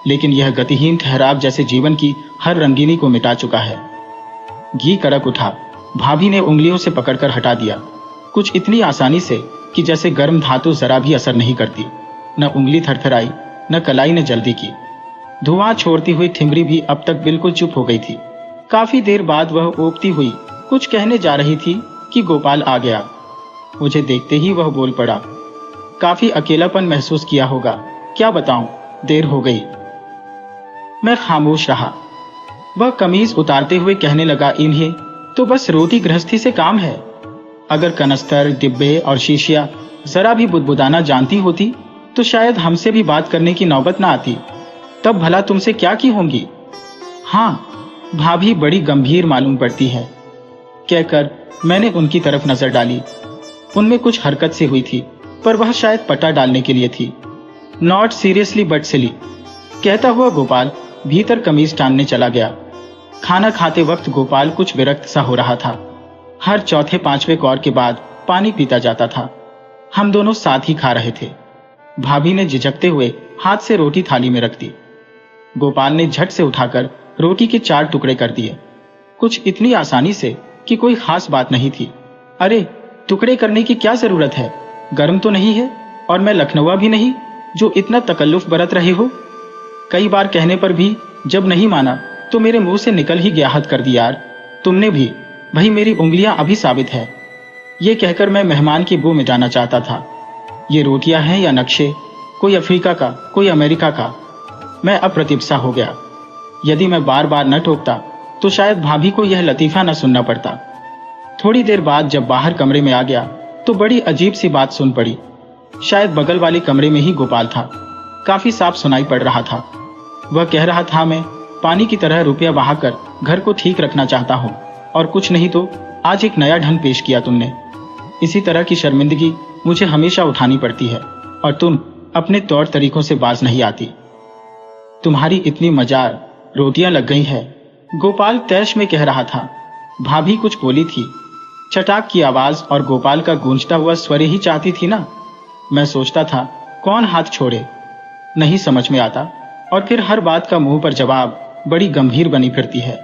लेकिन यह गतिहीन ठहराव जैसे जीवन की हर रंगीनी को मिटा चुका है। घी कड़क उठा। भाभी ने उंगलियों से पकड़कर हटा दिया, कुछ इतनी आसानी से कि जैसे गर्म धातु जरा भी असर नहीं करती। न उंगली थरथराई, न कलाई ने जल्दी की। धुआं छोड़ती हुई ठिमरी भी अब तक बिल्कुल चुप हो गई थी। काफी देर बाद वह ओपती हुई कुछ कहने जा रही थी कि गोपाल आ गया। मुझे देखते ही वह बोल पड़ा। काफी अकेलापन महसूस किया होगा, क्या बताऊं, देर हो गई। मैं खामोश रहा। वह कमीज उतारते हुए कहने लगा, इन्हें तो बस रोटी गृहस्थी से काम है। अगर कनस्तर, डिब्बे और शीशियां जरा भी बुदबुदाना जानती होती तो शायद हमसे भी बात करने की नौबत ना आती। तब भला तुमसे क्या की होंगी? हाँ, भाभी बड़ी गंभीर मालूम पड़ती है, कहकर मैंने उनकी तरफ नजर डाली। उनमें कुछ हरकत सी हुई थी, पर वह शायद पटा डालने के लिए थी। नॉट सीरियसली बट सिली, कहता हुआ गोपाल भीतर कमीज टांगने चला गया। खाना खाते वक्त गोपाल कुछ विरक्त सा हो रहा था। हर चौथे पांचवें कौर के बाद पानी पीता जाता था। हम दोनों साथ ही खा रहे थे। भाभी ने झिझकते हुए हाथ से रोटी थाली में रख दी। गोपाल ने झट से उठाकर रोटी के 4 टुकड़े कर दिए, कुछ इतनी आसानी से कि कोई खास बात नहीं थी। अरे, टुकड़े करने की क्या जरूरत है? गर्म तो नहीं है, और मैं लखनऊआ भी नहीं जो इतना तकल्लुफ बरत रहे हो। कई बार कहने पर भी जब नहीं माना तो मेरे मुंह से निकल ही गया, हद कर दी यार तुमने भी। भाई मेरी उंगलियां अभी साबित है। ये कहकर मैं मेहमान की बू मिटाना चाहता था। ये रोटियां हैं या नक्शे, कोई अफ्रीका का, कोई अमेरिका का। मैं अप्रतिभ सा हो गया। यदि मैं बार बार न टोकता तो शायद भाभी को यह लतीफा न सुनना पड़ता। थोड़ी देर बाद जब बाहर कमरे में आ गया तो बड़ी अजीब सी बात सुन पड़ी। शायद बगल वाले कमरे में ही गोपाल था। काफी साफ सुनाई पड़ रहा था। वह कह रहा था, मैं पानी की तरह रुपया बहाकर घर को ठीक रखना चाहता हूँ, और कुछ नहीं तो आज एक नया ढंग पेश किया तुमने। इसी तरह की शर्मिंदगी मुझे हमेशा उठानी पड़ती है, और तुम अपने तौर तरीकों से बाज नहीं आती। तुम्हारी इतनी मजार रोटियां लग गई है, गोपाल तैश में कह रहा था। भाभी कुछ बोली थी। चटाक की आवाज और गोपाल का गूंजता हुआ स्वर ही चाहती थी ना। मैं सोचता था कौन हाथ छोड़े, नहीं समझ में आता, और फिर हर बात का मुंह पर जवाब बड़ी गंभीर बनी फिरती है।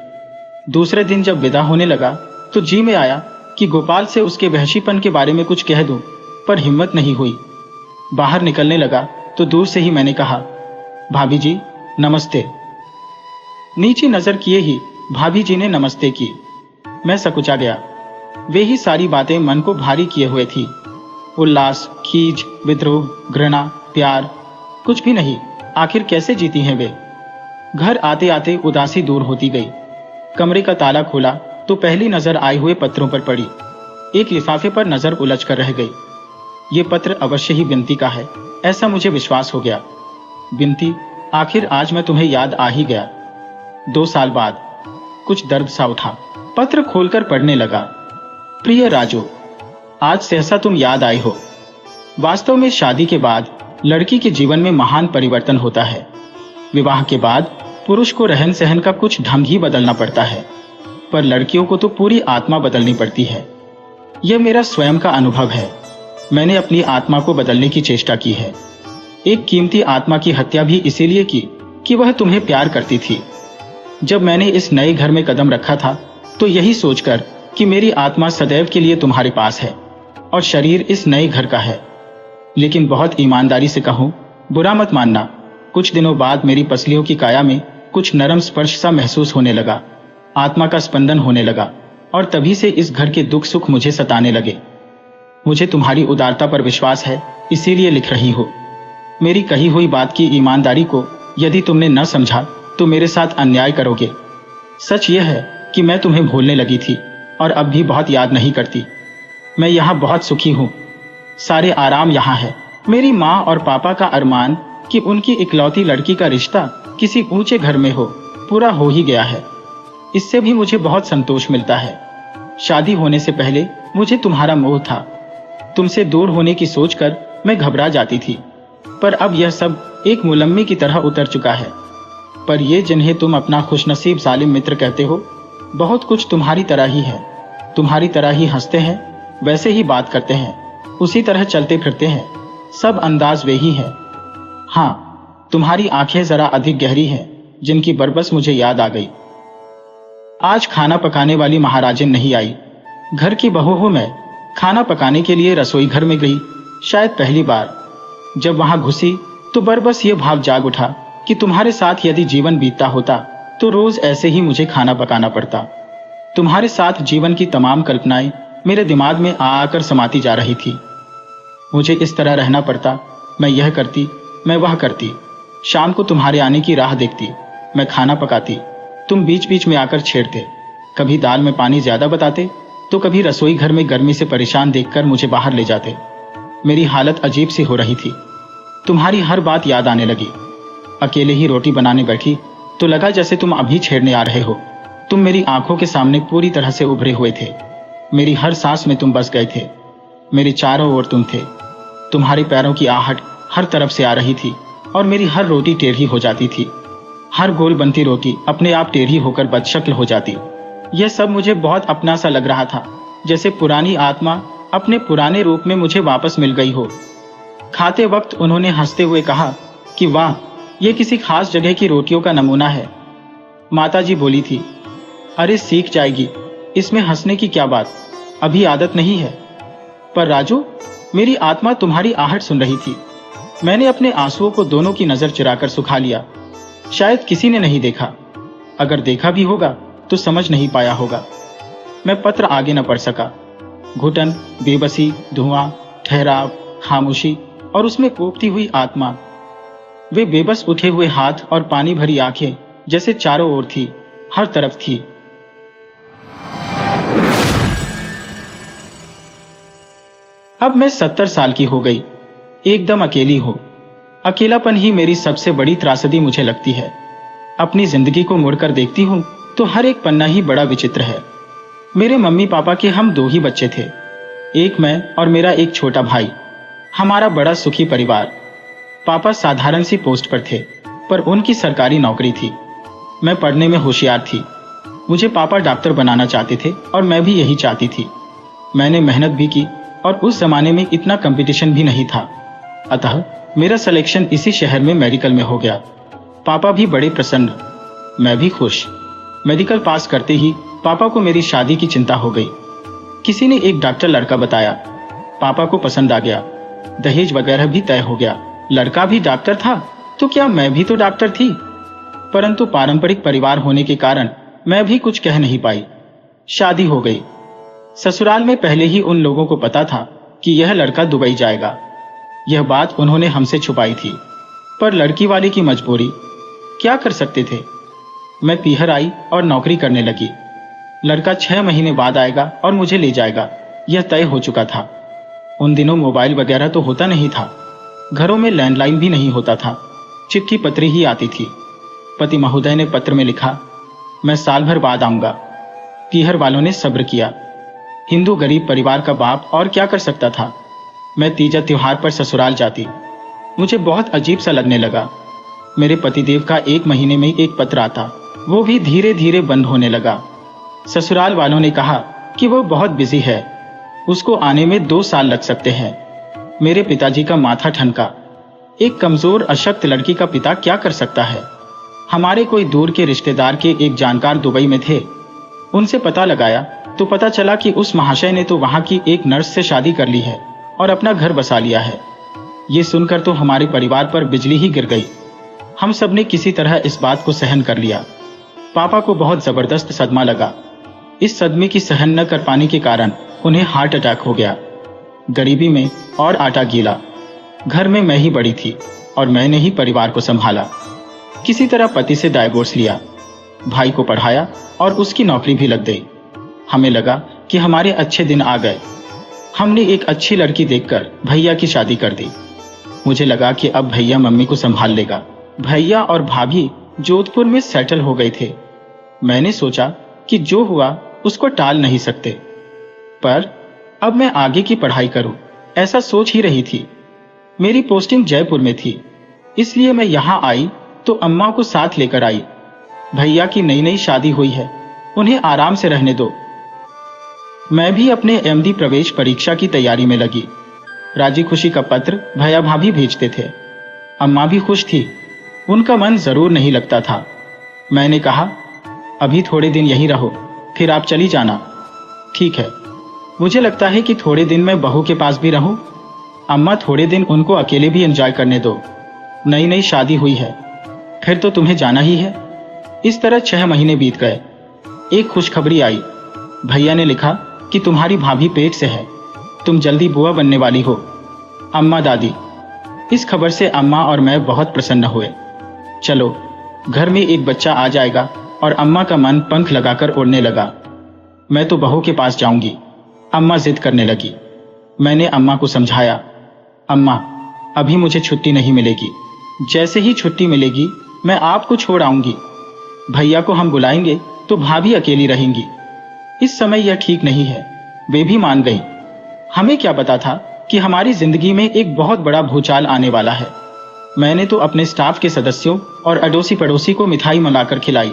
दूसरे दिन जब विदा होने लगा तो जी में आया कि गोपाल से उसके वहशीपन के बारे में कुछ कह दूं, पर हिम्मत नहीं हुई। बाहर निकलने लगा तो दूर से ही मैंने कहा, भाभी जी नमस्ते। नीचे नजर किए ही भाभी जी ने नमस्ते की। मैं सकुचा गया। वे ही सारी बातें मन को भारी किए हुए थी। उल्लास, खीज, विद्रोह, घृणा, प्यार, कुछ भी नहीं। आखिर कैसे जीती हैं वे? घर आते आते उदासी दूर होती गई। कमरे का ताला खोला तो पहली नजर आए हुए पत्रों पर पड़ी। एक लिफाफे पर नजर उलझ कर रह गई। ये पत्र अवश्य ही बिनती का है, ऐसा मुझे विश्वास हो गया। बिनती, आखिर आज मैं तुम्हें याद आ ही गया। 2 साल बाद कुछ दर्द सा उठा। पत्र खोलकर पढ़ने लगा। प्रिय राजू, आज सहसा तुम याद आए हो। वास्तव में शादी के बाद लड़की के जीवन में महान परिवर्तन होता है। विवाह के बाद पुरुष को रहन सहन का कुछ ढंग ही बदलना पड़ता है, पर लड़कियों को तो पूरी आत्मा बदलनी पड़ती है। यह मेरा स्वयं का अनुभव है। मैंने अपनी आत्मा को बदलने की चेष्टा की है। एक कीमती आत्मा की हत्या भी इसीलिए की कि वह तुम्हें प्यार करती थी। जब मैंने इस नए घर में कदम रखा था तो यही सोचकर कि मेरी आत्मा सदैव के लिए तुम्हारे पास है और शरीर इस नए घर का है। लेकिन बहुत ईमानदारी से कहूं, बुरा मत मानना, कुछ दिनों बाद मेरी पसलियों की काया में कुछ नरम स्पर्श सा महसूस होने लगा। आत्मा का स्पंदन होने लगा, और तभी से इस घर के दुख सुख मुझे सताने लगे। मुझे तुम्हारी उदारता पर विश्वास है, इसीलिए लिख रही हो। मेरी कही हुई बात की ईमानदारी को यदि तुमने न समझा तो मेरे साथ अन्याय करोगे। सच यह है कि मैं तुम्हें भूलने लगी थी और अब भी बहुत याद नहीं करती। मैं यहाँ बहुत सुखी हूँ। सारे आराम यहाँ है। मेरी माँ और पापा का अरमान कि उनकी इकलौती लड़की का रिश्ता किसी ऊंचे घर में हो, पूरा हो ही गया है। इससे भी मुझे बहुत संतोष मिलता है। शादी होने से पहले मुझे तुम्हारा मोह था। तुमसे दूर होने की सोचकर मैं घबरा जाती थी, पर अब यह सब एक मुलम्मी की तरह उतर चुका है। पर ये जिन्हें तुम अपना खुशनसीब जालिम मित्र कहते हो, बहुत कुछ तुम्हारी तरह ही है। तुम्हारी तरह ही हंसते हैं, वैसे ही बात करते हैं, उसी तरह चलते फिरते हैं। सब अंदाज वे ही है। हाँ, तुम्हारी आंखें जरा अधिक गहरी हैं, जिनकी बरबस मुझे याद आ गई। आज खाना पकाने वाली महाराजन नहीं आई। घर की बहू हूं मैं। खाना पकाने के लिए रसोई घर में गई, शायद पहली बार। जब वहां घुसी तो बरबस ये भाव जाग उठा कि तुम्हारे साथ यदि जीवन बीतता होता तो रोज ऐसे ही मुझे खाना पकाना पड़ता। तुम्हारे साथ जीवन की तमाम कल्पनाएं मेरे दिमाग में आ आकर समाती जा रही थी। मुझे इस तरह रहना पड़ता। मैं यह करती, मैं वह करती। शाम को तुम्हारे आने की राह देखती। मैं खाना पकाती, तुम बीच बीच में आकर छेड़ते। कभी दाल में पानी ज्यादा बताते तो कभी रसोई घर में गर्मी से परेशान देखकर मुझे बाहर ले जाते। मेरी हालत अजीब सी हो रही थी। तुम्हारी हर बात याद आने लगी। अकेले ही रोटी बनाने बैठी तो लगा जैसे तुम अभी छेड़ने आ रहे हो। तुम मेरी आंखों के सामने पूरी तरह से उभरे हुए थे। मेरी हर सांस में तुम बस गए थे। मेरे चारों ओर तुम थे। तुम्हारे पैरों की आहट हर तरफ से आ रही थी और मेरी हर रोटी टेढ़ी हो जाती थी। हर गोल बनती रोटी अपने आप टेढ़ी होकर बदशक्ल हो जाती। यह सब मुझे बहुत अपना सा लग रहा था, जैसे पुरानी आत्मा अपने पुराने रूप में मुझे वापस मिल गई हो। खाते वक्त उन्होंने हंसते हुए कहा कि वाह, ये किसी खास जगह की रोटियों का नमूना है। माताजी बोली थी, अरे सीख जाएगी, इसमें हंसने की क्या बात, अभी आदत नहीं है। पर राजू, मेरी आत्मा तुम्हारी आहट सुन रही थी। मैंने अपने आंसुओं को दोनों की नजर चुराकर सुखा लिया। शायद किसी ने नहीं देखा, अगर देखा भी होगा तो समझ नहीं पाया होगा। मैं पत्र आगे न पढ़ सका। घुटन, बेबसी, धुआं, ठहराव, खामोशी और उसमें कोपती हुई आत्मा। वे बेबस उठे हुए हाथ और पानी भरी आंखें जैसे चारों ओर थी, हर तरफ थी। अब मैं 70 साल की हो गई, एकदम अकेली हो। अकेलापन ही मेरी सबसे बड़ी त्रासदी मुझे लगती है। अपनी जिंदगी को मुड़कर देखती हूं तो हर एक पन्ना ही बड़ा विचित्र है। मेरे मम्मी पापा के हम 2 ही बच्चे थे, एक मैं और मेरा एक छोटा भाई। हमारा बड़ा सुखी परिवार। पापा साधारण सी पोस्ट पर थे, पर उनकी सरकारी नौकरी थी। मैं पढ़ने में होशियार थी। मुझे पापा डॉक्टर बनाना चाहते थे और मैं भी यही चाहती थी। मैंने मेहनत भी की और उस जमाने में इतना कंपटीशन भी नहीं था, अतः मेरा सिलेक्शन इसी शहर में मेडिकल में हो गया। पापा भी बड़े प्रसन्न, मैं भी खुश। मेडिकल पास करते ही पापा को मेरी शादी की चिंता हो गई। किसी ने एक डॉक्टर लड़का बताया, पापा को पसंद आ गया। दहेज वगैरह भी तय हो गया। लड़का भी डॉक्टर था तो क्या मैं भी तो डॉक्टर थी। परंतु पारंपरिक परिवार होने के कारण मैं भी कुछ कह नहीं पाई। शादी हो गई। ससुराल में पहले ही उन लोगों को पता था कि यह लड़का दुबई जाएगा। यह बात उन्होंने हमसे छुपाई थी, पर लड़की वाले की मजबूरी, क्या कर सकते थे। मैं पीहर आई और नौकरी करने लगी। लड़का 6 महीने बाद आएगा और मुझे ले जाएगा, यह तय हो चुका था। उन दिनों मोबाइल वगैरह तो होता नहीं था, घरों में लैंडलाइन भी नहीं होता था, चिट्ठी पत्री ही आती थी। पति महोदय ने पत्र में लिखा, मैं साल भर बाद आऊंगा। पीहर वालों ने सब्र किया। हिंदू गरीब परिवार का बाप और क्या कर सकता था। मैं तीजा त्योहार पर ससुराल जाती। मुझे बहुत अजीब सा लगने लगा। मेरे पतिदेव का 1 महीने में एक पत्र आता, वो भी धीरे धीरे बंद होने लगा। ससुराल वालों ने कहा कि वो बहुत बिजी है, उसको आने में 2 साल लग सकते हैं। मेरे पिताजी का माथा ठनका। एक कमजोर अशक्त लड़की का पिता क्या कर सकता है। हमारे कोई दूर के रिश्तेदार के एक जानकार दुबई में थे, उनसे पता लगाया तो पता चला कि उस महाशय ने तो वहां की एक नर्स से शादी कर ली है और अपना घर बसा लिया है। ये सुनकर तो हमारे परिवार पर बिजली ही गिर गई। हम सब ने किसी तरह इस बात को सहन कर लिया। पापा को बहुत जबरदस्त सदमा लगा। इस सदमे की सहन न कर पाने के कारण उन्हें हार्ट अटैक हो गया। गरीबी में और आटा गीला। घर में मैं ही बड़ी थी और मैंने ही परिवार को संभाला। किसी तरह पति से डाइवोर्स लिया, भाई को पढ़ाया और उसकी नौकरी भी लग गई। हमें लगा कि हमारे अच्छे दिन आ गए। हमने एक अच्छी लड़की देखकर भैया की शादी कर दी। मुझे लगा कि अब भैया मम्मी को संभाल लेगा। भैया और भाभी जोधपुर में सेटल हो गए थे। मैंने सोचा कि जो हुआ उसको टाल नहीं सकते, पर अब मैं आगे की पढ़ाई करूं, ऐसा सोच ही रही थी। मेरी पोस्टिंग जयपुर में थी, इसलिए मैं यहां आई तो अम्मा को साथ लेकर आई। भैया की नई नई शादी हुई है, उन्हें आराम से रहने दो। मैं भी अपने एमडी प्रवेश परीक्षा की तैयारी में लगी। राजी खुशी का पत्र भैया भाभी भेजते थे। अम्मा भी खुश थी, उनका मन जरूर नहीं लगता था। मैंने कहा, अभी थोड़े दिन यहीं रहो, फिर आप चली जाना। ठीक है, मुझे लगता है कि थोड़े दिन मैं बहू के पास भी रहूं। अम्मा, थोड़े दिन उनको अकेले भी एंजॉय करने दो, नई नई शादी हुई है, फिर तो तुम्हें जाना ही है। इस तरह 6 महीने बीत गए। एक खुशखबरी आई। भैया ने लिखा कि तुम्हारी भाभी पेट से है, तुम जल्दी बुआ बनने वाली हो। अम्मा दादी। इस खबर से अम्मा और मैं बहुत प्रसन्न हुए। चलो, घर में एक बच्चा आ जाएगा और अम्मा का मन पंख लगाकर उड़ने लगा। मैं तो बहू के पास जाऊंगी, अम्मा जिद करने लगी। मैंने अम्मा को समझाया, अम्मा, अभी मुझे छुट्टी नहीं मिलेगी। जैसे ही छुट्टी मिलेगी मैं आपको छोड़ आऊंगी। भैया को हम बुलाएंगे तो भाभी अकेली रहेंगी। इस समय यह ठीक नहीं है। वे भी मान गई। हमें क्या पता था कि हमारी जिंदगी में एक बहुत बड़ा भूचाल आने वाला है। मैंने तो अपने स्टाफ के सदस्यों और अड़ोसी पड़ोसी को मिठाई मंगाकर खिलाई।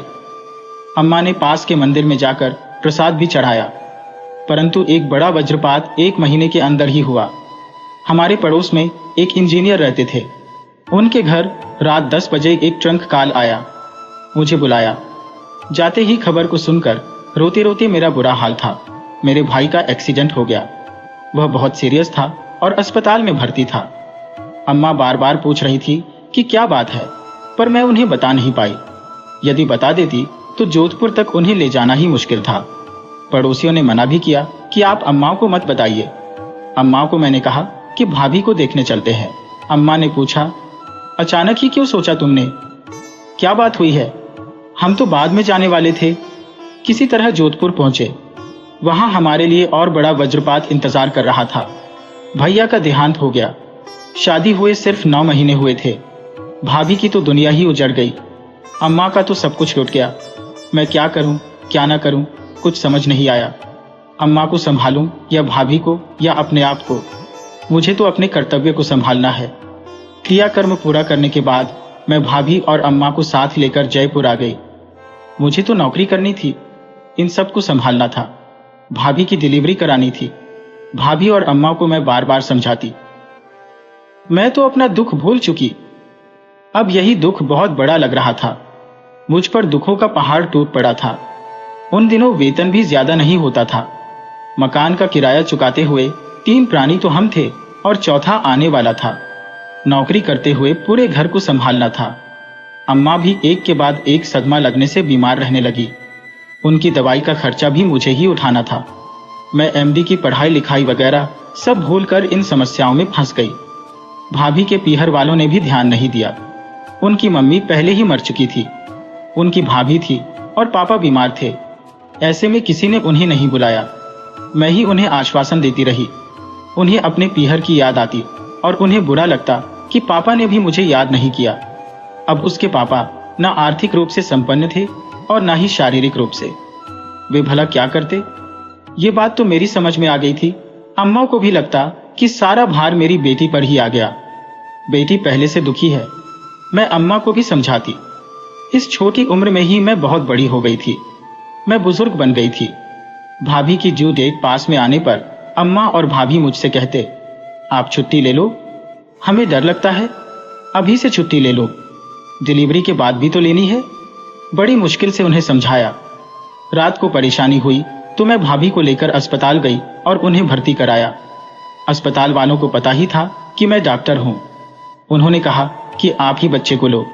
अम्मा ने पास के मंदिर में जाकर प्रसाद भी चढ़ाया। परंतु एक बड़ा वज्रपात 1 महीने के अंदर ही हुआ। हमारे पड़ोस में एक इंजीनियर रहते थे। उनके घर रात 10 बजे एक ट्रंक कॉल आया। मुझे बुलाया। जाते ही खबर को सुनकर रोते रोते मेरा बुरा हाल था। मेरे भाई का एक्सीडेंट हो गया। वह बहुत सीरियस था और अस्पताल में भर्ती था। अम्मा बार बार पूछ रही थी कि क्या बात है, पर मैं उन्हें बता नहीं पाई। यदि बता देती तो जोधपुर तक उन्हें ले जाना ही मुश्किल था। पड़ोसियों ने मना भी किया कि आप अम्मा को मत बताइए। अम्मा को मैंने कहा कि भाभी को देखने चलते हैं। अम्मा ने पूछा, अचानक ही क्यों सोचा तुमने? क्या बात हुई है? हम तो बाद में जाने वाले थे। किसी तरह जोधपुर पहुंचे। वहां हमारे लिए और बड़ा वज्रपात इंतजार कर रहा था। भैया का देहांत हो गया। शादी हुए सिर्फ 9 महीने हुए थे। भाभी की तो दुनिया ही उजड़ गई। अम्मा का तो सब कुछ लुट गया। मैं क्या करूं, क्या ना करूं, कुछ समझ नहीं आया। अम्मा को संभालूं या भाभी को या अपने आप को? मुझे तो अपने कर्तव्य को संभालना है। क्रियाकर्म पूरा करने के बाद मैं भाभी और अम्मा को साथ लेकर जयपुर आ गई। मुझे तो नौकरी करनी थी, इन सब को संभालना था। भाभी की डिलीवरी करानी थी। भाभी और अम्मा को मैं बार बार समझाती। मैं तो अपना दुख भूल चुकी। अब यही दुख बहुत बड़ा लग रहा था। मुझ पर दुखों का पहाड़ टूट पड़ा था। उन दिनों वेतन भी ज्यादा नहीं होता था। मकान का किराया चुकाते हुए 3 प्राणी तो हम थे और चौथा आने वाला था। नौकरी करते हुए पूरे घर को संभालना था। अम्मा भी एक के बाद एक सदमा लगने से बीमार रहने लगी। उनकी दवाई का खर्चा भी मुझे ही उठाना था। मैं एमडी की पढ़ाई लिखाई वगैरह सब भूलकर इन समस्याओं में फंस गई। भाभी के पीहर वालों ने भी ध्यान नहीं दिया। उनकी मम्मी पहले ही मर चुकी थी। उनकी भाभी थी और पापा बीमार थे। ऐसे में किसी ने उन्हें नहीं बुलाया। मैं ही उन्हें आश्वासन देती रही। उन्हें अपने पीहर की याद आती और उन्हें बुरा लगता कि पापा ने भी मुझे याद नहीं किया। अब उसके पापा न आर्थिक रूप से संपन्न थे और न ही शारीरिक रूप से। वे भला क्या करते? ये बात तो मेरी समझ में आ गई थी। अम्मा को भी लगता कि सारा भार मेरी बेटी पर ही आ गया। बेटी पहले से दुखी है। मैं अम्मा को भी समझाती। इस छोटी उम्र में ही मैं बहुत बड़ी हो गई थी। मैं बुजुर्ग बन गई थी। भाभी की ड्यू डेट पास में आने पर अम्मा और भाभी मुझसे कहते, आप छुट्टी ले लो, हमें डर लगता है। अभी से छुट्टी ले लो, डिलीवरी के बाद भी तो लेनी है। बड़ी मुश्किल से उन्हें समझाया। रात को परेशानी हुई तो मैं भाभी को लेकर अस्पताल गई और उन्हें भर्ती कराया। अस्पताल वालों को पता ही था कि मैं डॉक्टर हूं। उन्होंने कहा कि आप ही बच्चे को लो।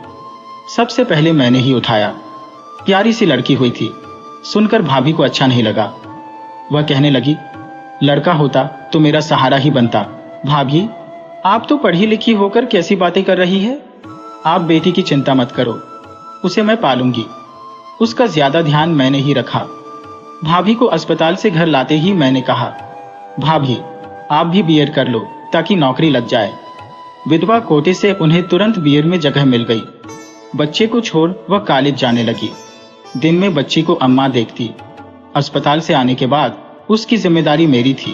सबसे पहले मैंने ही उठाया। प्यारी सी लड़की हुई थी। सुनकर भाभी को अच्छा नहीं लगा। वह कहने लगी, लड़का होता तो मेरा सहारा ही बनता। भाभी, आप तो पढ़ी लिखी होकर कैसी बातें कर रही है? आप बेटी की चिंता मत करो, उसे मैं पालूंगी। उसका ज्यादा ध्यान मैंने ही रखा। भाभी को अस्पताल से घर लाते ही मैंने कहा, भाभी आप भी बीएड कर लो ताकि नौकरी लग जाए। विधवा कोटे से उन्हें तुरंत बीएड में जगह मिल गई। बच्चे को छोड़ वह कॉलेज जाने लगी। दिन में बच्ची को अम्मा देखती। अस्पताल से आने के बाद उसकी जिम्मेदारी मेरी थी,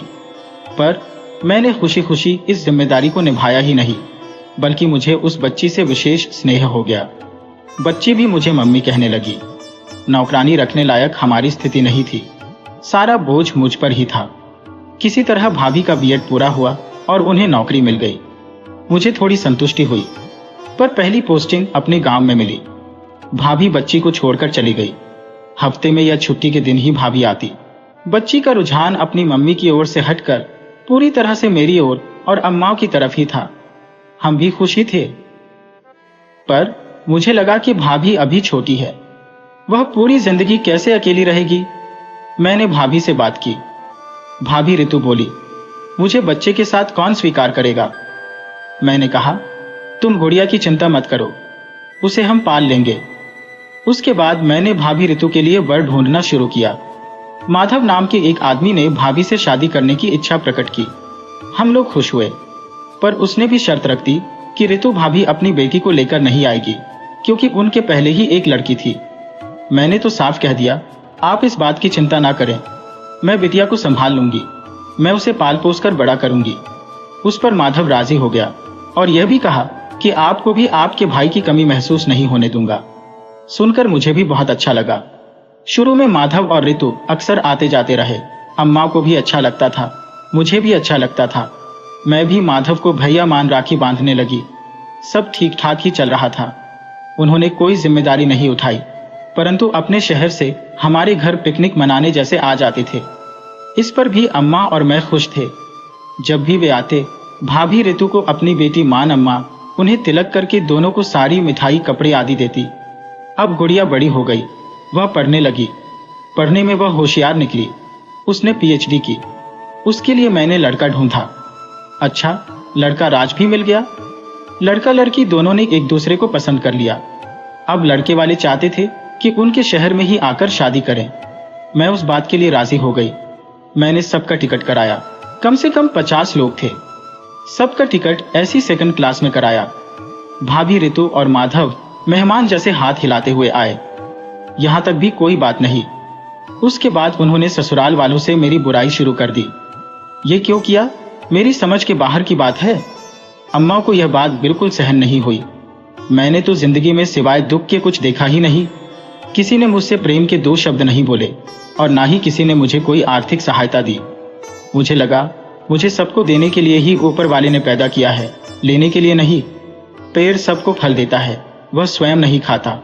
पर मैंने खुशी खुशी इस जिम्मेदारी को निभाया ही नहीं, बल्कि मुझे उस बच्ची से विशेष स्नेह हो गया। बच्ची भी मुझे मम्मी कहने लगी। नौकरानी रखने लायक हमारी स्थिति नहीं थी। सारा बोझ मुझ पर ही था। किसी तरह भाभी का बीएड पूरा हुआ और उन्हें नौकरी मिल गई। मुझे थोड़ी संतुष्टि हुई, पर पहली पोस्टिंग अपने गांव में मिली। भाभी बच्ची को छोड़कर चली गई। हफ्ते में या छुट्टी के दिन ही भाभी आती। बच्ची का रुझान अपनी मम्मी की ओर से हटकर पूरी तरह से मेरी ओर और अम्मा की तरफ ही था। हम भी खुश ही थे, पर मुझे लगा कि भाभी अभी छोटी है। वह पूरी जिंदगी कैसे अकेली रहेगी? मैंने भाभी से बात की। भाभी ऋतु बोली, मुझे बच्चे के साथ कौन स्वीकार करेगा? मैंने कहा, तुम गुड़िया की चिंता मत करो, उसे हम पाल लेंगे। उसके बाद मैंने भाभी ऋतु के लिए वर ढूंढना शुरू किया। माधव नाम के एक आदमी ने भाभी से शादी करने की इच्छा प्रकट की। हम लोग खुश हुए। पर उसने भी शर्त रख दी कि रितु भाभी अपनी बेटी को लेकर नहीं आएगी, क्योंकि उनके पहले ही एक लड़की थी। मैंने तो साफ कह दिया, आप इस बात की चिंता ना करें, मैं बिटिया को संभाल लूंगी, मैं उसे पाल पोस कर बड़ा करूंगी। उस पर माधव राजी हो गया और यह भी कहा कि आपको भी आपके भाई की कमी महसूस नहीं होने दूंगा। सुनकर मुझे भी बहुत अच्छा लगा। शुरू में माधव और रितु अक्सर आते जाते रहे। अम्मा को भी अच्छा लगता था, मुझे भी अच्छा लगता था। मैं भी माधव को भैया मान राखी बांधने लगी। सब ठीक ठाक ही चल रहा था। उन्होंने कोई जिम्मेदारी नहीं उठाई, परंतु अपने शहर से हमारे घर पिकनिक मनाने जैसे आ जाते थे। इस पर भी अम्मा और मैं खुश थे। जब भी वे आते, भाभी रितु को अपनी बेटी मान अम्मा उन्हें तिलक करके दोनों को साड़ी, मिठाई, कपड़े आदि देती। अब गुड़िया बड़ी हो गई, वह पढ़ने लगी। पढ़ने में वह होशियार निकली। उसने पीएचडी की। उसके लिए मैंने लड़का ढूंढा। अच्छा, लड़का राज भी मिल गया। लड़का लड़की दोनों ने एक दूसरे को पसंद कर लिया। अब लड़के वाले चाहते थे कि उनके शहर में ही आकर शादी करें। मैं उस बात के लिए राजी हो गई। मैंने सबका टिकट कराया। कम से कम 50 लोग थे। सबका टिकट ऐसी सेकंड क्लास में कराया। भाभी रितु और माधव मेहमान जैसे हाथ हिलाते हुए आए। यहां तक भी कोई बात नहीं। उसके बाद उन्होंने ससुराल वालों से मेरी बुराई शुरू कर दी। ये क्यों किया? मेरी समझ के बाहर की बात है। अम्मा को यह बात बिल्कुल सहन नहीं हुई। मैंने तो जिंदगी में सिवाय दुख के कुछ देखा ही नहीं। किसी ने मुझसे प्रेम के 2 शब्द नहीं बोले और ना ही किसी ने मुझे कोई आर्थिक सहायता दी। मुझे लगा मुझे सबको देने के लिए ही ऊपर वाले ने पैदा किया है, लेने के लिए नहीं। पेड़ सबको फल देता है, वह स्वयं नहीं खाता।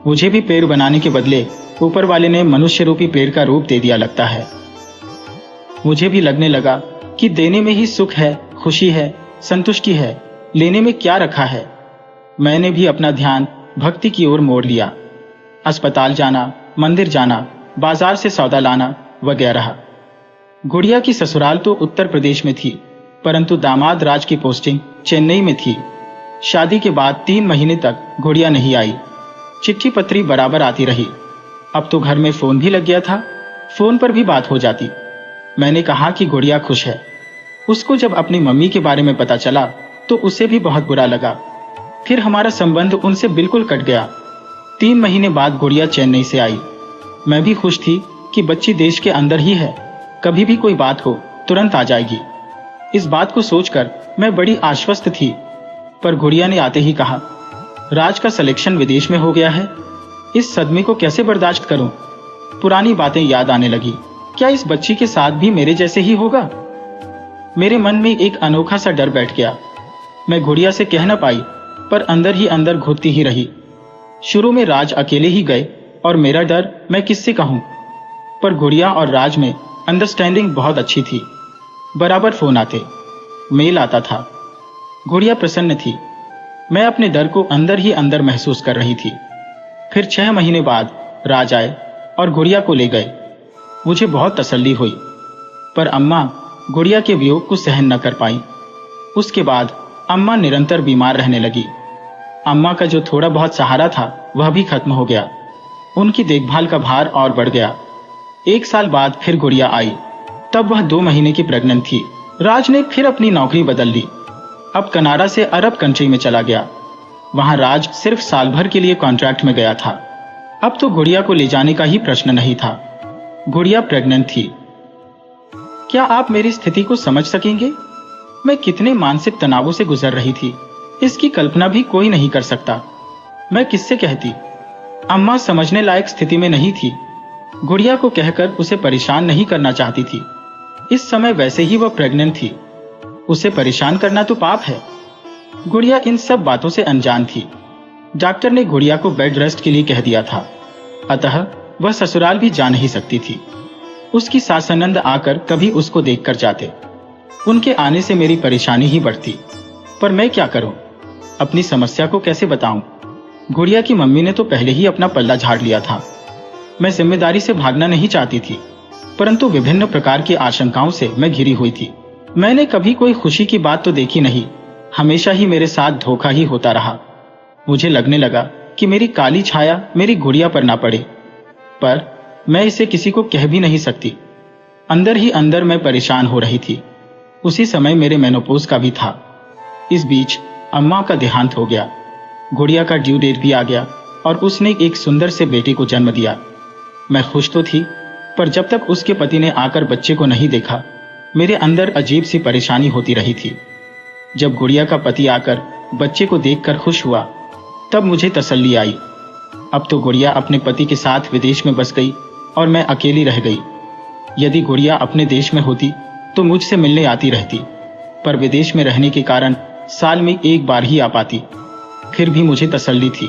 मुझे भी पेड़ बनाने के बदले ऊपर वाले ने मनुष्य रूपी पेड़ का रूप दे दिया लगता है। मुझे भी लगने लगा कि देने में ही सुख है, खुशी है, संतुष्टि है, लेने में क्या रखा है। मैंने भी अपना ध्यान भक्ति की ओर मोड़ लिया। अस्पताल जाना, मंदिर जाना, बाजार से सौदा लाना वगैरह। गुड़िया की ससुराल तो उत्तर प्रदेश में थी, परंतु दामाद राज की पोस्टिंग चेन्नई में थी। शादी के बाद 3 महीने तक गुड़िया नहीं आई। चिट्ठी पत्री बराबर आती रही। अब तो घर में फोन भी लग गया था, फोन पर भी बात हो जाती। मैंने कहा कि गुड़िया खुश है। उसको जब अपनी मम्मी के बारे में पता चला तो उसे भी बहुत बुरा लगा। फिर हमारा संबंध उनसे बिल्कुल कट गया। 3 महीने बाद गुड़िया चेन्नई से आई। मैं भी खुश थी कि बच्ची देश के अंदर ही है, कभी भी कोई बात हो तुरंत आ जाएगी। इस बात को सोचकर मैं बड़ी आश्वस्त थी। पर गुड़िया ने आते ही कहा, राज का सिलेक्शन विदेश में हो गया है। इस सदमे को कैसे बर्दाश्त करूं? पुरानी बातें याद आने लगी। क्या इस बच्ची के साथ भी मेरे जैसे ही होगा? मेरे मन में एक अनोखा सा डर बैठ गया। मैं गुड़िया से कह न पाई, पर अंदर ही अंदर घुटती ही रही। शुरू में राज अकेले ही गए और मेरा डर मैं किससे कहूं। पर गुड़िया और राज में अंडरस्टैंडिंग बहुत अच्छी थी। बराबर फोन आते, मेल आता था। गुड़िया प्रसन्न थी। मैं अपने डर को अंदर ही अंदर महसूस कर रही थी। फिर 6 महीने बाद राज आए और गुड़िया को ले गए। मुझे बहुत तसल्ली हुई। पर अम्मा गुड़िया के वियोग को सहन न कर पाई। उसके बाद अम्मा निरंतर बीमार रहने लगी। अम्मा का जो थोड़ा बहुत सहारा था वह भी खत्म हो गया। उनकी देखभाल का भार और बढ़ गया। 1 साल बाद फिर गुड़िया आई। तब वह 2 महीने की प्रेग्नेंट थी। राज ने फिर अपनी नौकरी बदल ली। अब कनाडा से अरब कंट्री में चला गया। वहां राज सिर्फ साल भर के लिए कॉन्ट्रैक्ट में गया था। अब तो गुड़िया को ले जाने का ही प्रश्न नहीं था। गुड़िया प्रेग्नेंट थी। क्या आप मेरी स्थिति को समझ सकेंगे? मैं कितने मानसिक तनावों से गुजर रही थी, इसकी कल्पना भी कोई नहीं कर सकता। मैं किससे कहती? अम्मा समझने लायक स्थिति में नहीं थी। गुड़िया को कहकर उसे परेशान नहीं करना चाहती थी। इस समय वैसे ही वह प्रेग्नेंट थी। उसे परेशान करना तो पाप है। गुड़िया इन सब बातों से अनजान थी। डॉक्टर ने गुड़िया को बेड रेस्ट के लिए कह दिया था, अतः वह ससुराल भी जा नहीं सकती थी। उसकी सासनंद आकर कभी उसको देखकर जाते। उनके आने से मेरी परेशानी ही बढ़ती। पर मैं क्या करूं? अपनी समस्या को कैसे बताऊं? गुड़िया की मम्मी ने तो पहले ही अपना पल्ला झाड़ लिया था। मैं जिम्मेदारी से भागना नहीं चाहती थी, परंतु विभिन्न प्रकार की आशंकाओं से मैं घिरी हुई थी। मैंने कभी कोई खुशी की बात तो देखी नहीं। हमेशा ही मेरे साथ धोखा ही होता रहा। मुझे लगने लगा कि मेरी काली छाया मेरी गुड़िया पर ना पड़े, पर मैं इसे किसी को कह भी नहीं सकती। अंदर ही अंदर मैं परेशान हो रही थी। उसी समय मेरे मेनोपॉज का भी था। इस बीच अम्मा का देहांत हो गया। गुड़िया का ड्यू डेट भी आ गया और उसने एक सुंदर से बेटे को जन्म दिया। मैं खुश तो थी, पर जब तक उसके पति ने आकर बच्चे को नहीं देखा, मेरे अंदर अजीब सी परेशानी होती रही थी। जब गुड़िया का पति आकर बच्चे को देखकर खुश हुआ, तब मुझे तसल्ली आई। अब तो गुड़िया अपने पति के साथ विदेश में बस गई और मैं अकेली रह गई। यदि गुड़िया अपने देश में होती तो मुझसे मिलने आती रहती, पर विदेश में रहने के कारण साल में एक बार ही आ पाती। फिर भी मुझे तसल्ली थी।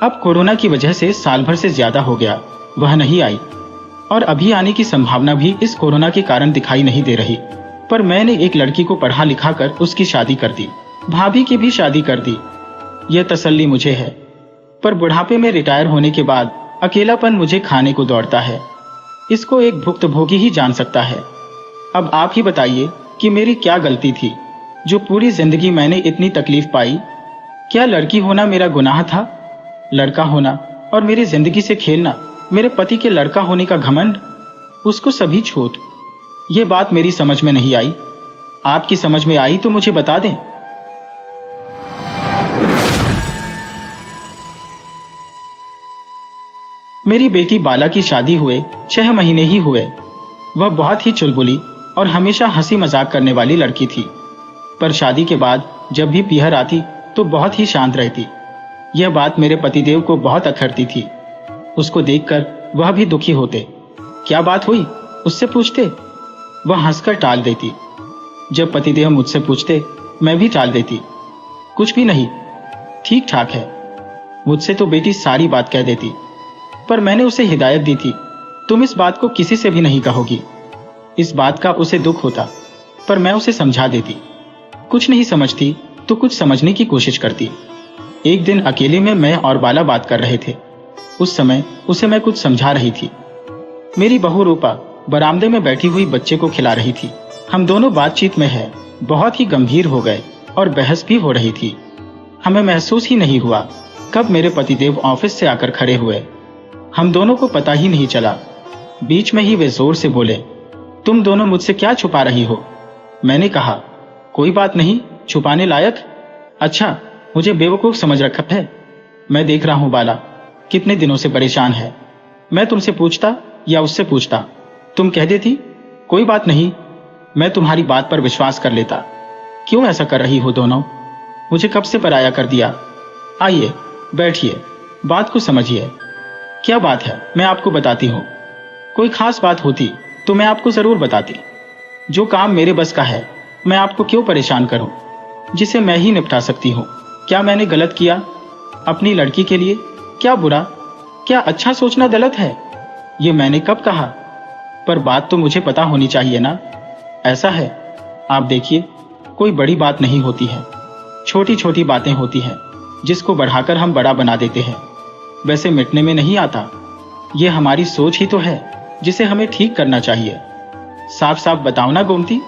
अब कोरोना की वजह से साल भर से ज्यादा हो गया, वह नहीं आई और अभी आने की संभावना भी इस कोरोना के कारण दिखाई नहीं दे रही। पर मैंने एक लड़की को पढ़ा लिखा कर उसकी शादी कर दी, भाभी की भी शादी कर दी। यह तसल्ली मुझे है। पर बुढ़ापे में रिटायर होने के बाद अकेलापन मुझे खाने को दौड़ता है। इसको एक भुक्तभोगी ही जान सकता है। अब आप ही बताइए कि मेरी क्या गलती थी जो पूरी जिंदगी मैंने इतनी तकलीफ पाई। क्या लड़की होना मेरा गुनाह था? लड़का होना और मेरी जिंदगी से खेलना, मेरे पति के लड़का होने का घमंड, उसको सभी छूट। ये बात मेरी समझ में नहीं आई। आपकी समझ में आई तो मुझे बता दें। मेरी बेटी बाला की शादी हुए 6 महीने ही हुए। वह बहुत ही चुलबुली और हमेशा हंसी मजाक करने वाली लड़की थी, पर शादी के बाद जब भी पीहर आती तो बहुत ही शांत रहती। यह बात मेरे पतिदेव को बहुत अखरती थी। उसको देखकर वह भी दुखी होते। क्या बात हुई उससे पूछते, वह हंसकर टाल देती। जब पतिदेव मुझसे पूछते, मैं भी टाल देती। कुछ भी नहीं, ठीक ठाक है। मुझसे तो बेटी सारी बात कह देती, पर मैंने उसे हिदायत दी थी, तुम इस बात को किसी से भी नहीं कहोगी। इस बात का उसे दुख होता, पर मैं उसे समझा देती। कुछ नहीं समझती तो कुछ समझने की कोशिश करती। एक दिन अकेले में मैं और बाला बात कर रहे थे। उस समय उसे मैं कुछ समझा रही थी। मेरी बहू रूपा बरामदे में बैठी हुई बच्चे को खिला रही थी। हम दोनों बातचीत में है बहुत ही गंभीर हो गए और बहस भी हो रही थी। हमें महसूस ही नहीं हुआ कब मेरे पतिदेव ऑफिस से आकर खड़े हुए। हम दोनों को पता ही नहीं चला। बीच में ही वे जोर से बोले, तुम दोनों मुझसे क्या छुपा रही हो? मैंने कहा, कोई बात नहीं छुपाने लायक। अच्छा, मुझे बेवकूफ समझ रखा है। मैं देख रहा हूं बाला कितने दिनों से परेशान है। मैं तुमसे पूछता या उससे पूछता, तुम कह देती कोई बात नहीं, मैं तुम्हारी बात पर विश्वास कर लेता। क्यों ऐसा कर रही हो दोनों? मुझे कब से पराया कर दिया। आइए बैठिए, बात को समझिए। क्या बात है मैं आपको बताती हूँ। कोई खास बात होती तो मैं आपको जरूर बताती। जो काम मेरे बस का है मैं आपको क्यों परेशान करूं, जिसे मैं ही निपटा सकती हूँ। क्या मैंने गलत किया? अपनी लड़की के लिए क्या बुरा, क्या अच्छा सोचना गलत है? ये मैंने कब कहा? पर बात तो मुझे पता होनी चाहिए ना। ऐसा है, आप देखिए, कोई बड़ी बात नहीं होती है, छोटी छोटी बातें होती हैं जिसको बढ़ाकर हम बड़ा बना देते हैं। वैसे मिटने में नहीं आता। ये हमारी सोच ही तो है जिसे हमें ठीक करना चाहिए। साफ साफ बताओ ना गोमती।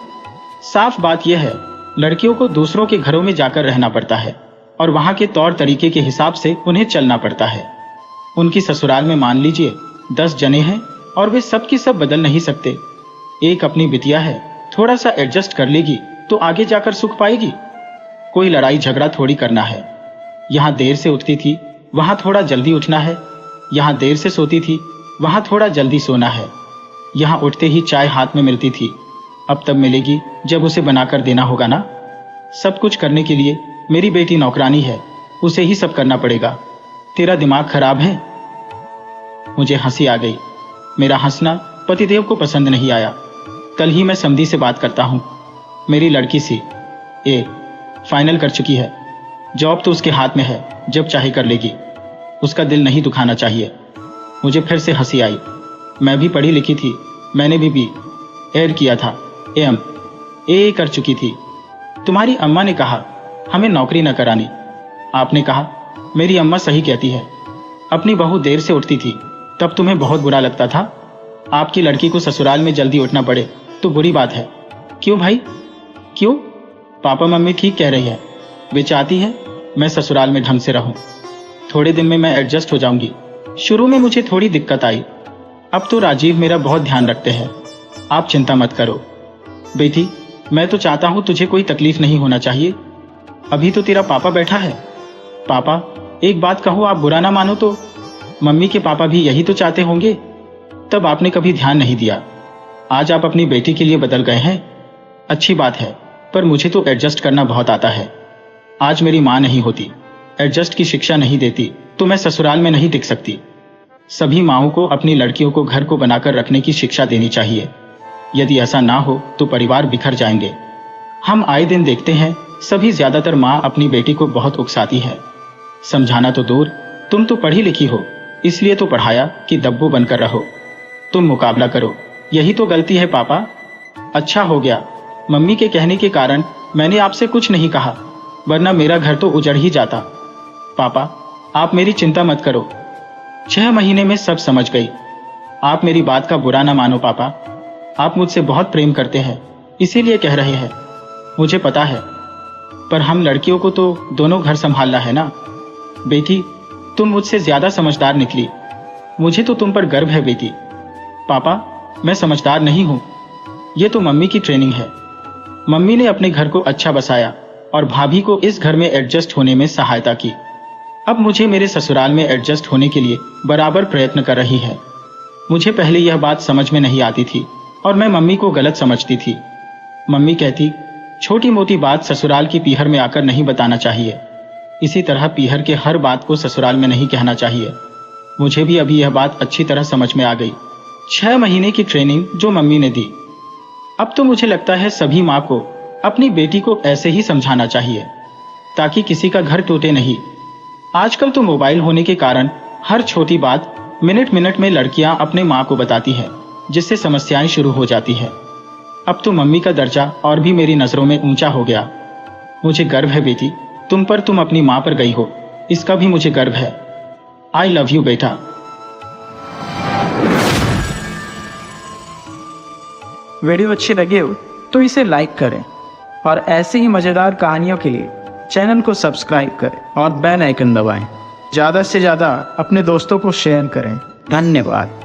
साफ बात यह है, लड़कियों को दूसरों के घरों में जाकर रहना पड़ता है और वहां के तौर तरीके के हिसाब से उन्हें चलना पड़ता है। उनकी ससुराल में मान लीजिए 10 जने हैं और वे सब की सब बदल नहीं सकते। एक अपनी बिटिया है, थोड़ा सा एडजस्ट कर लेगी तो आगे जाकर सुख पाएगी। कोई लड़ाई झगड़ा थोड़ी करना है। यहाँ देर से उठती थी, वहां थोड़ा जल्दी उठना है। यहाँ देर से सोती थी, वहां थोड़ा जल्दी सोना है। यहाँ उठते ही चाय हाथ में मिलती थी, अब तब मिलेगी जब उसे बनाकर देना होगा ना। सब कुछ करने के लिए मेरी बेटी नौकरानी है, उसे ही सब करना पड़ेगा। तेरा दिमाग खराब है? मुझे हंसी आ गई। मेरा हंसना पतिदेव को पसंद नहीं आया। कल ही मैं समधी से बात करता हूँ। मेरी लड़की सी फाइनल कर चुकी है। जॉब तो उसके हाथ में है, जब चाहे कर लेगी। उसका दिल नहीं दुखाना चाहिए। मुझे फिर से हंसी आई। मैं भी पढ़ी लिखी थी, मैंने भी एड किया था, एम ए कर चुकी थी। तुम्हारी अम्मा ने कहा हमें नौकरी न करानी। आपने कहा मेरी अम्मा सही कहती है। अपनी बहू देर से उठती थी तब तुम्हें बहुत बुरा लगता था। आपकी लड़की को ससुराल में जल्दी उठना पड़े तो बुरी बात है। क्यों भाई, क्यों? पापा मम्मी ठीक कह रही है। वे चाहती है मैं ससुराल में ढंग से रहूं। थोड़े दिन में मैं एडजस्ट हो जाऊंगी। शुरू में मुझे थोड़ी दिक्कत आई, अब तो राजीव मेरा बहुत ध्यान रखते हैं। आप चिंता मत करो बेटी, मैं तो चाहता हूं तुझे कोई तकलीफ नहीं होना चाहिए। अभी तो तेरा पापा बैठा है। पापा, एक बात कहूँ, आप बुरा ना मानो तो मम्मी के पापा भी यही तो चाहते होंगे। तब आपने कभी ध्यान नहीं दिया। आज आप अपनी बेटी के लिए बदल गए हैं। अच्छी बात है, पर मुझे तो एडजस्ट करना बहुत आता है। आज मेरी माँ नहीं होती, एडजस्ट की शिक्षा नहीं देती तो मैं ससुराल में नहीं टिक सकती। सभी माँओं को अपनी लड़कियों को घर को बनाकर रखने की शिक्षा देनी चाहिए। यदि ऐसा ना हो तो परिवार बिखर जाएंगे। हम आए दिन देखते हैं, सभी ज्यादातर माँ अपनी बेटी को बहुत उकसाती है। समझाना तो दूर, तुम तो पढ़ी लिखी हो, इसलिए तो पढ़ाया कि दब्बू बनकर रहो। तुम मुकाबला करो, यही तो गलती है पापा। अच्छा हो गया, मम्मी के कहने के कारण मैंने आपसे कुछ नहीं कहा, वरना मेरा घर तो उजड़ ही जाता। पापा, आप मेरी चिंता मत करो, 6 महीने में सब समझ गई। आप मेरी बात का बुरा ना मानो पापा। आप मुझसे बहुत प्रेम करते हैं, इसीलिए कह रहे हैं। मुझे पता है, पर हम लड़कियों को तो दोनों घर संभालना है ना। बेटी, तुम मुझसे ज्यादा समझदार निकली। मुझे तो तुम पर गर्व है बेटी। पापा, मैं समझदार नहीं हूं, ये तो मम्मी की ट्रेनिंग है। मम्मी ने अपने घर को अच्छा बसाया और भाभी को इस घर में एडजस्ट होने में सहायता की। अब मुझे मेरे ससुराल में एडजस्ट होने के लिए बराबर प्रयत्न कर रही है। मुझे पहले यह बात समझ में नहीं आती थी और मैं मम्मी को गलत समझती थी। मम्मी कहती, छोटी मोटी बात ससुराल की पीहर में आकर नहीं बताना चाहिए। इसी तरह पीहर के हर बात को ससुराल में नहीं कहना चाहिए। मुझे भी अभी यह बात अच्छी तरह समझ में आ गई। 6 महीने की ट्रेनिंग जो मम्मी ने दी। अब तो मुझे लगता है सभी माँ को अपनी बेटी को ऐसे ही समझाना चाहिए, ताकि किसी का घर टूटे नहीं। आजकल तो मोबाइल होने के कारण हर छोटी बात मिनट मिनट में लड़कियां अपने माँ को बताती है, जिससे समस्याएं शुरू हो जाती है। अब तो मम्मी का दर्जा और भी मेरी नजरों में ऊंचा हो गया। मुझे गर्व है बेटी, तुम पर, तुम अपनी माँ पर गई हो, इसका भी मुझे गर्व है। आई लव यू बेटा। वीडियो अच्छी लगे हो तो इसे लाइक करें और ऐसे ही मज़ेदार कहानियों के लिए चैनल को सब्सक्राइब करें और बेल आइकन दबाएं। ज़्यादा से ज़्यादा अपने दोस्तों को शेयर करें। धन्यवाद।